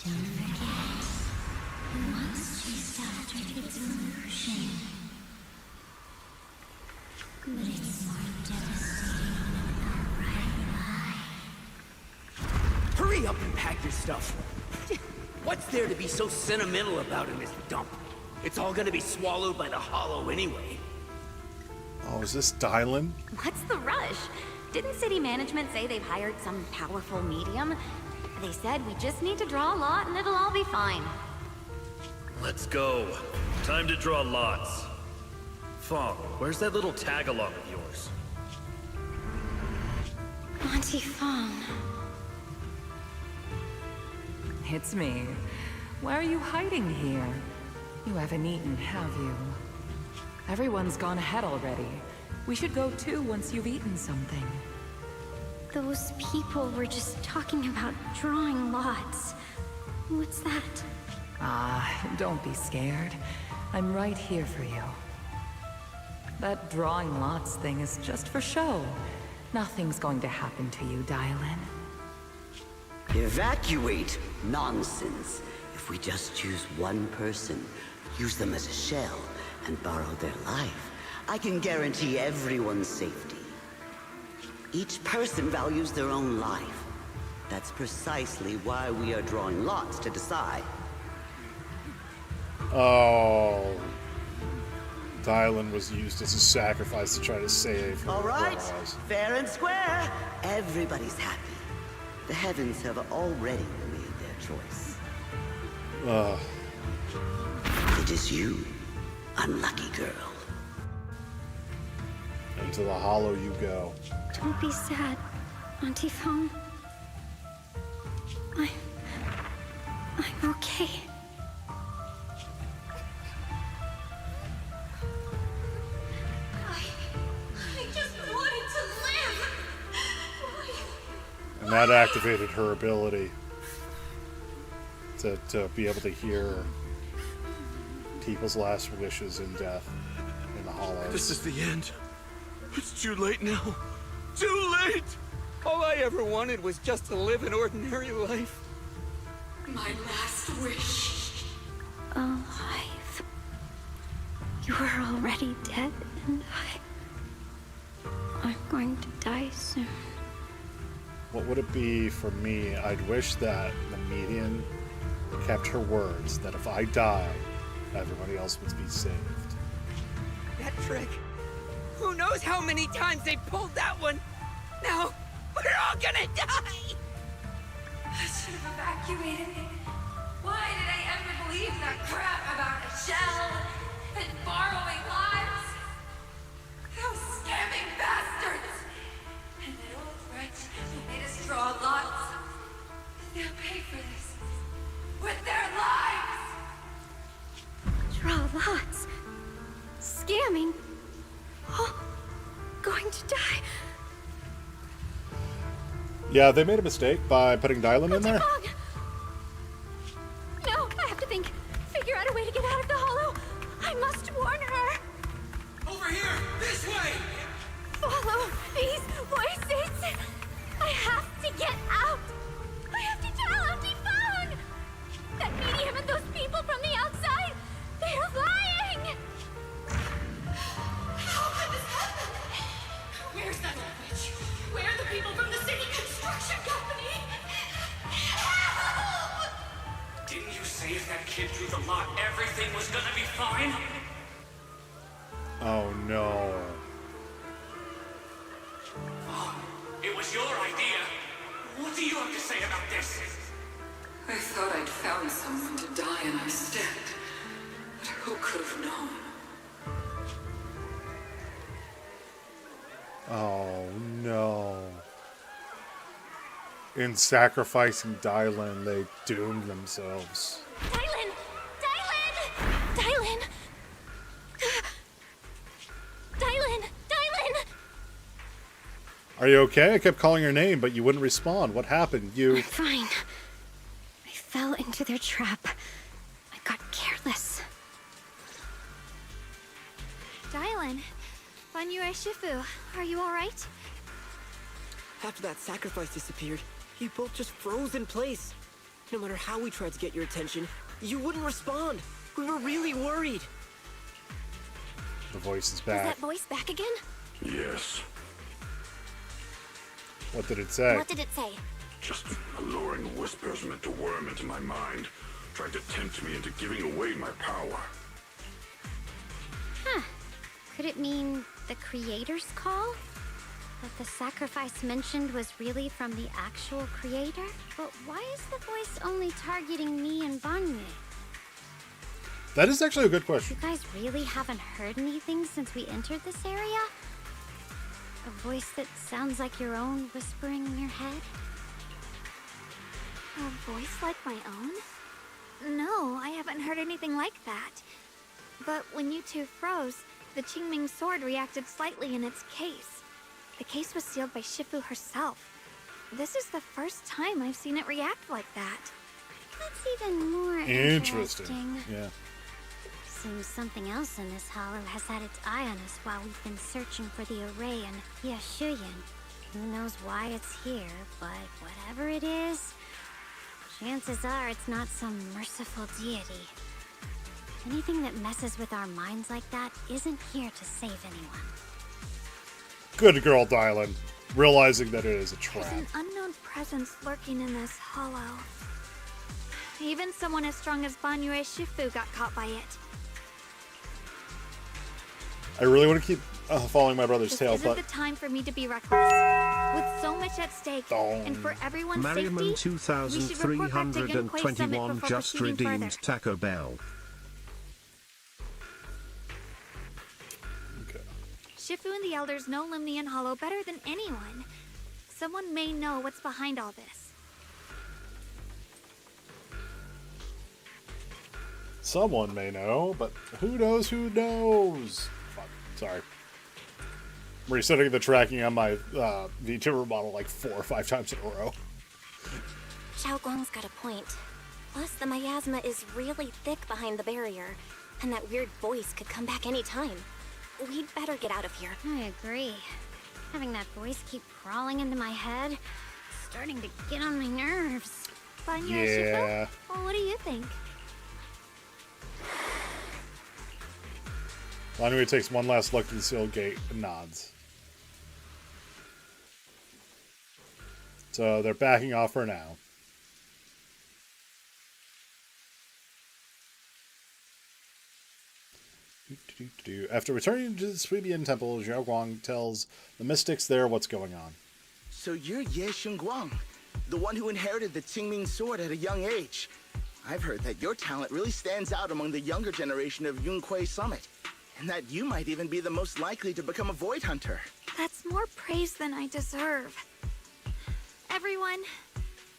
Don't forget, who once chased after its illusion. But it's more devastating than outright lie. Hurry up and pack your stuff. What's there to be so sentimental about in this dump? It's all gonna be swallowed by the hollow anyway. Oh, is this Dylan? What's the rush? Didn't city management say they've hired some powerful medium? They said we just need to draw a lot and it'll all be fine. Let's go. Time to draw lots. Fong, where's that little tag-along of yours? Auntie Fong. It's me. Why are you hiding here? You haven't eaten, have you? Everyone's gone ahead already. We should go too once you've eaten something. Those people were just talking about drawing lots. What's that? Ah, don't be scared. I'm right here for you. That drawing lots thing is just for show. Nothing's going to happen to you, Dylan. Evacuate? Nonsense. If we just choose one person, use them as a shell, and borrow their life, I can guarantee everyone's safety. Each person values their own life. That's precisely why we are drawing lots to decide. Oh. Dylan was used as a sacrifice to try to save her. All right, rise. fair and square. Everybody's happy. The heavens have already made their choice. It is you, unlucky girl. Into the hollow you go. Don't be sad, Auntie Fong. I'm okay. I just wanted to live. And that activated her ability to be able to hear people's last wishes in death in the hollows. This is the end. It's too late now. Too late! All I ever wanted was just to live an ordinary life. My last wish. Alive. You were already dead, and I'm going to die soon. What would it be for me? I'd wish that the median kept her words, that if I die, everybody else would be saved. That trick. Who knows how many times they pulled that one? Now, we're all gonna die! I should have evacuated. Why did I ever believe that crap about a shell and borrowing lives? Those scamming bastards! And that old wretch who made us draw lots. They'll pay for this with their lives! Draw lots. Scamming. Oh, going to die. Yeah, they made a mistake by putting Dylan in there. No, I have to thought everything was gonna be fine? Oh no. Oh, it was your idea. What do you have to say about this? I thought I'd found someone to die in our stead. But who could have known? Oh no. In sacrificing Dylan, they doomed themselves. Dylan! Dylan! Dylan! Dylan! Dylan! Are you okay? I kept calling your name, but you wouldn't respond. What happened? You... Fine. I fell into their trap. I got careless. Dylan, Banyue Shifu, are you alright? After that sacrifice disappeared, you both just froze in place. No matter how we tried to get your attention, you wouldn't respond. We were really worried. The voice is Is back. that voice back again? Yes. What did it say? What did it say? Just alluring whispers meant to worm into my mind, trying to tempt me into giving away my power. Huh. Could it mean the creator's call? That the sacrifice mentioned was really from the actual creator? But why is the voice only targeting me and Banyue? That is actually a good question. You guys really haven't heard anything since we entered this area? A voice that sounds like your own whispering in your head? A voice like my own? No, I haven't heard anything like that. But when you two froze, the Qingming sword reacted slightly in its case. The case was sealed by Shifu herself. This is the first time I've seen it react like that. That's even more Interesting. Yeah. Seems something else in this hollow has had its eye on us while we've been searching for the array in Yashuyan. Who knows why it's here, but whatever it is, chances are it's not some merciful deity. Anything that messes with our minds like that isn't here to save anyone. Good girl, Dylan. Realizing that it is a trap. There's an unknown presence lurking in this hollow. Even someone as strong as Banyue Shifu got caught by it. I really want to keep following my brother's This tail, isn't but... the time for me to be reckless. With so much at stake, and for everyone's Merriman safety, we should report back to Yunquei Summit 2321 before just proceeding further. redeemed Taco Bell. Shifu and the elders know Limnian Hollow better than anyone. Someone may know what's behind all this. Someone may know, but who knows who knows? Fuck, sorry. I'm resetting the tracking on my VTuber model like 4 or 5 times in a row. Xiao Guang's got a point. Plus, the miasma is really thick behind the barrier, and that weird voice could come back any time. We'd better get out of here. I agree. Having that voice keep crawling into my head, starting to get on my nerves. Banyue Yeah. Shifu? Well, what do you think? Banyue takes one last look at the sealed gate and nods. So they're backing off for now. After returning to the Suibian Temple, Xiao Guang tells the mystics there what's going on. So you're Ye Xingguang, the one who inherited the Qingming sword at a young age. I've heard that your talent really stands out among the younger generation of Yunquei Summit, and that you might even be the most likely to become a Void Hunter. That's more praise than I deserve. Everyone,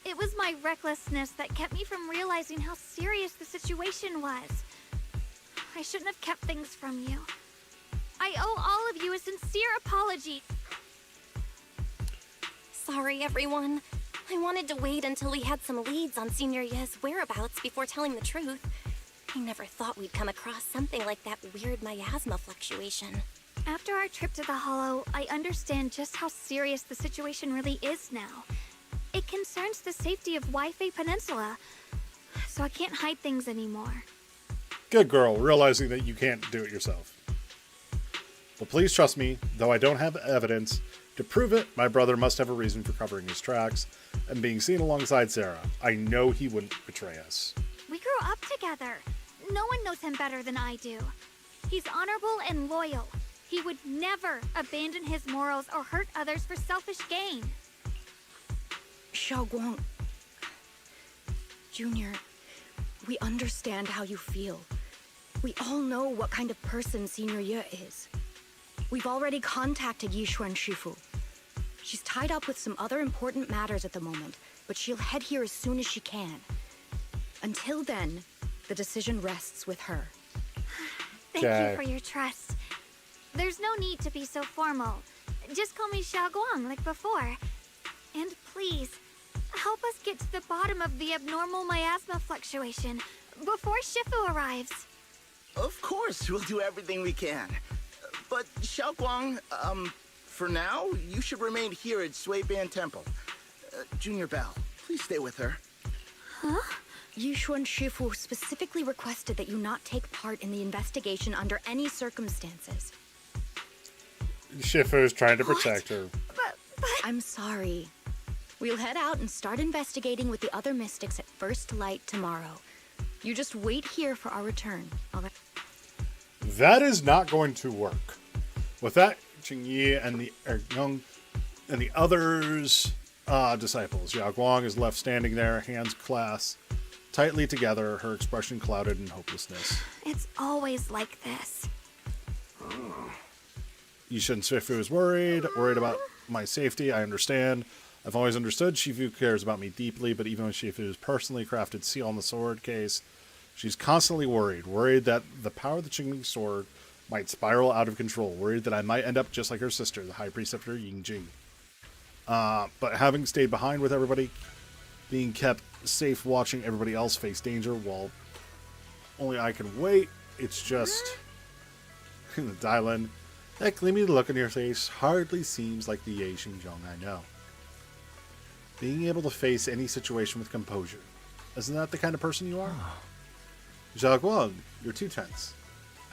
it was my recklessness that kept me from realizing how serious the situation was. I shouldn't have kept things from you. I owe all of you a sincere apology. Sorry, everyone. I wanted to wait until we had some leads on Senior Ye's whereabouts before telling the truth. I never thought we'd come across something like that weird miasma fluctuation. After our trip to the Hollow, I understand just how serious the situation really is now. It concerns the safety of Waifei Peninsula, so I can't hide things anymore. Good girl, realizing that you can't do it yourself. But please trust me, though I don't have evidence to prove it, my brother must have a reason for covering his tracks and being seen alongside Sarah. I know he wouldn't betray us. We grew up together. No one knows him better than I do. He's honorable and loyal. He would never abandon his morals or hurt others for selfish gain. Xiaoguang... Junior, we understand how you feel. We all know what kind of person Senior Ye is. We've already contacted Yishuan Shifu. She's tied up with some other important matters at the moment, but she'll head here as soon as she can. Until then, the decision rests with her. Thank you for your trust. There's no need to be so formal. Just call me Xiaoguang like before. And please, help us get to the bottom of the abnormal miasma fluctuation before Shifu arrives. Of course, we'll do everything we can. But Xiaoguang, for now, you should remain here at Suiban Temple. Junior Bell, please stay with her. Huh? Yishuan Shifu specifically requested that you not take part in the investigation under any circumstances. Shifu's trying to protect her. But... I'm sorry. We'll head out and start investigating with the other mystics at first light tomorrow. You just wait here for our return, all right? That is not going to work. With that, Qingyi and the Young and the others disciples, Xiaoguang is left standing there, hands clasped tightly together, her expression clouded in hopelessness. It's always like this. Yishuan Shifu is worried about my safety. I understand. I've always understood Shifu cares about me deeply, but even with Shifu's personally crafted seal on the sword case, she's constantly worried that the power of the Qingming sword might spiral out of control, worried that I might end up just like her sister, the High Preceptor Yingjing. But having stayed behind with everybody, being kept safe watching everybody else face danger while only I can wait, it's just... Dylan, that gleamy look on your face hardly seems like the Ye Xinjiang I know. Being able to face any situation with composure. Isn't that the kind of person you are? Xiaoguang, you're too tense.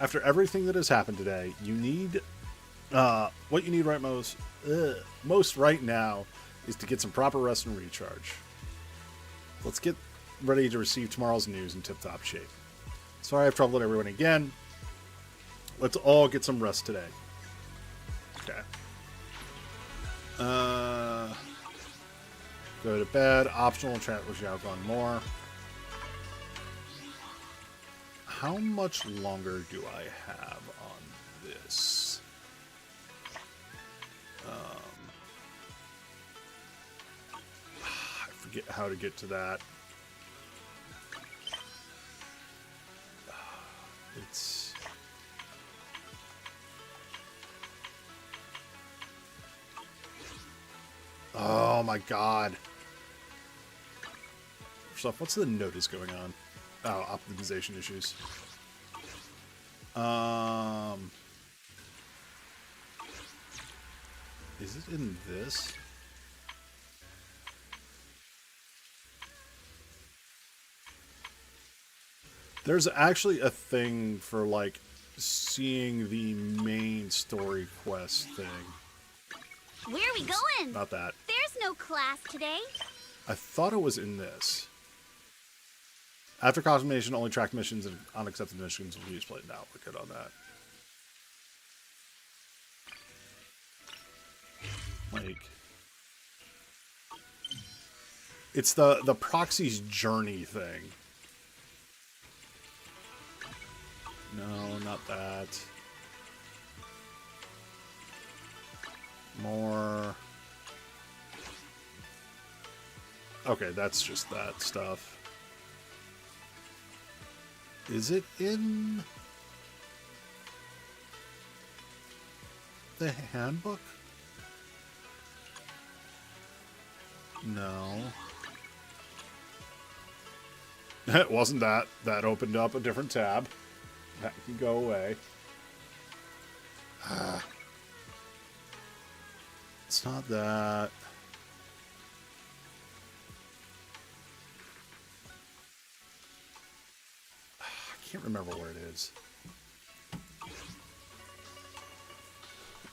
After everything that has happened today, you need... what you need most right now is to get some proper rest and recharge. Let's get ready to receive tomorrow's news in tip-top shape. Sorry I've troubled everyone again. Let's all get some rest today. Okay. Go to bed. Optional chat with Xiaoguang more. How much longer do I have on this? I forget how to get to that. It's... Oh my god. First off, what's the notice going on? Oh, optimization issues. Is it in this? There's actually a thing for, like, seeing the main story quest thing. Where are we going? Not that. There's no class today. I thought it was in this. After confirmation, only tracked missions and unaccepted missions will be displayed. Now we're good on that. Like, it's the proxy's journey thing. No, not that. More. Okay, that's just that stuff. Is it in the handbook? No. It wasn't that. That opened up a different tab. That can go away. It's not that. I can't remember where it is.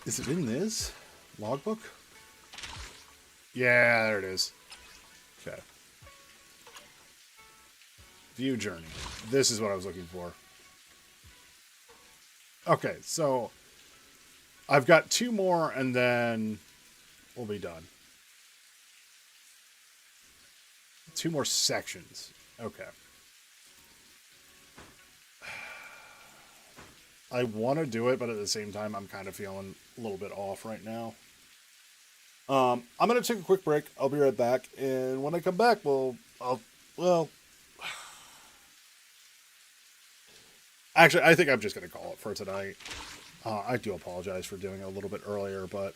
Is it in this logbook? Yeah, there it is. Okay. View journey. This is what I was looking for. Okay, so I've got 2 more and then we'll be done. 2 more sections. Okay. I want to do it, but at the same time, I'm kind of feeling a little bit off right now. I'm going to take a quick break. I'll be right back. And when I come back, actually, I think I'm just going to call it for tonight. I do apologize for doing it a little bit earlier, but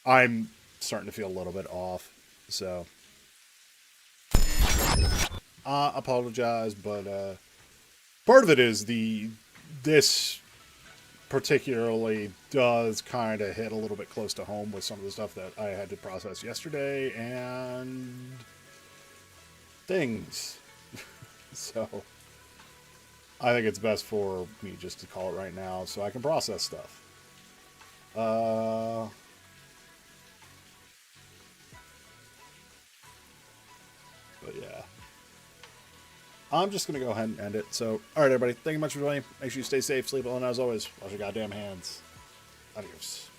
I'm starting to feel a little bit off. So, apologize, but part of it is this particularly does kind of hit a little bit close to home with some of the stuff that I had to process yesterday and things. So I think it's best for me just to call it right now so I can process stuff. But yeah. I'm just going to go ahead and end it. So, alright everybody, thank you much for joining. Make sure you stay safe, sleep well, and as always, wash your goddamn hands. Adios.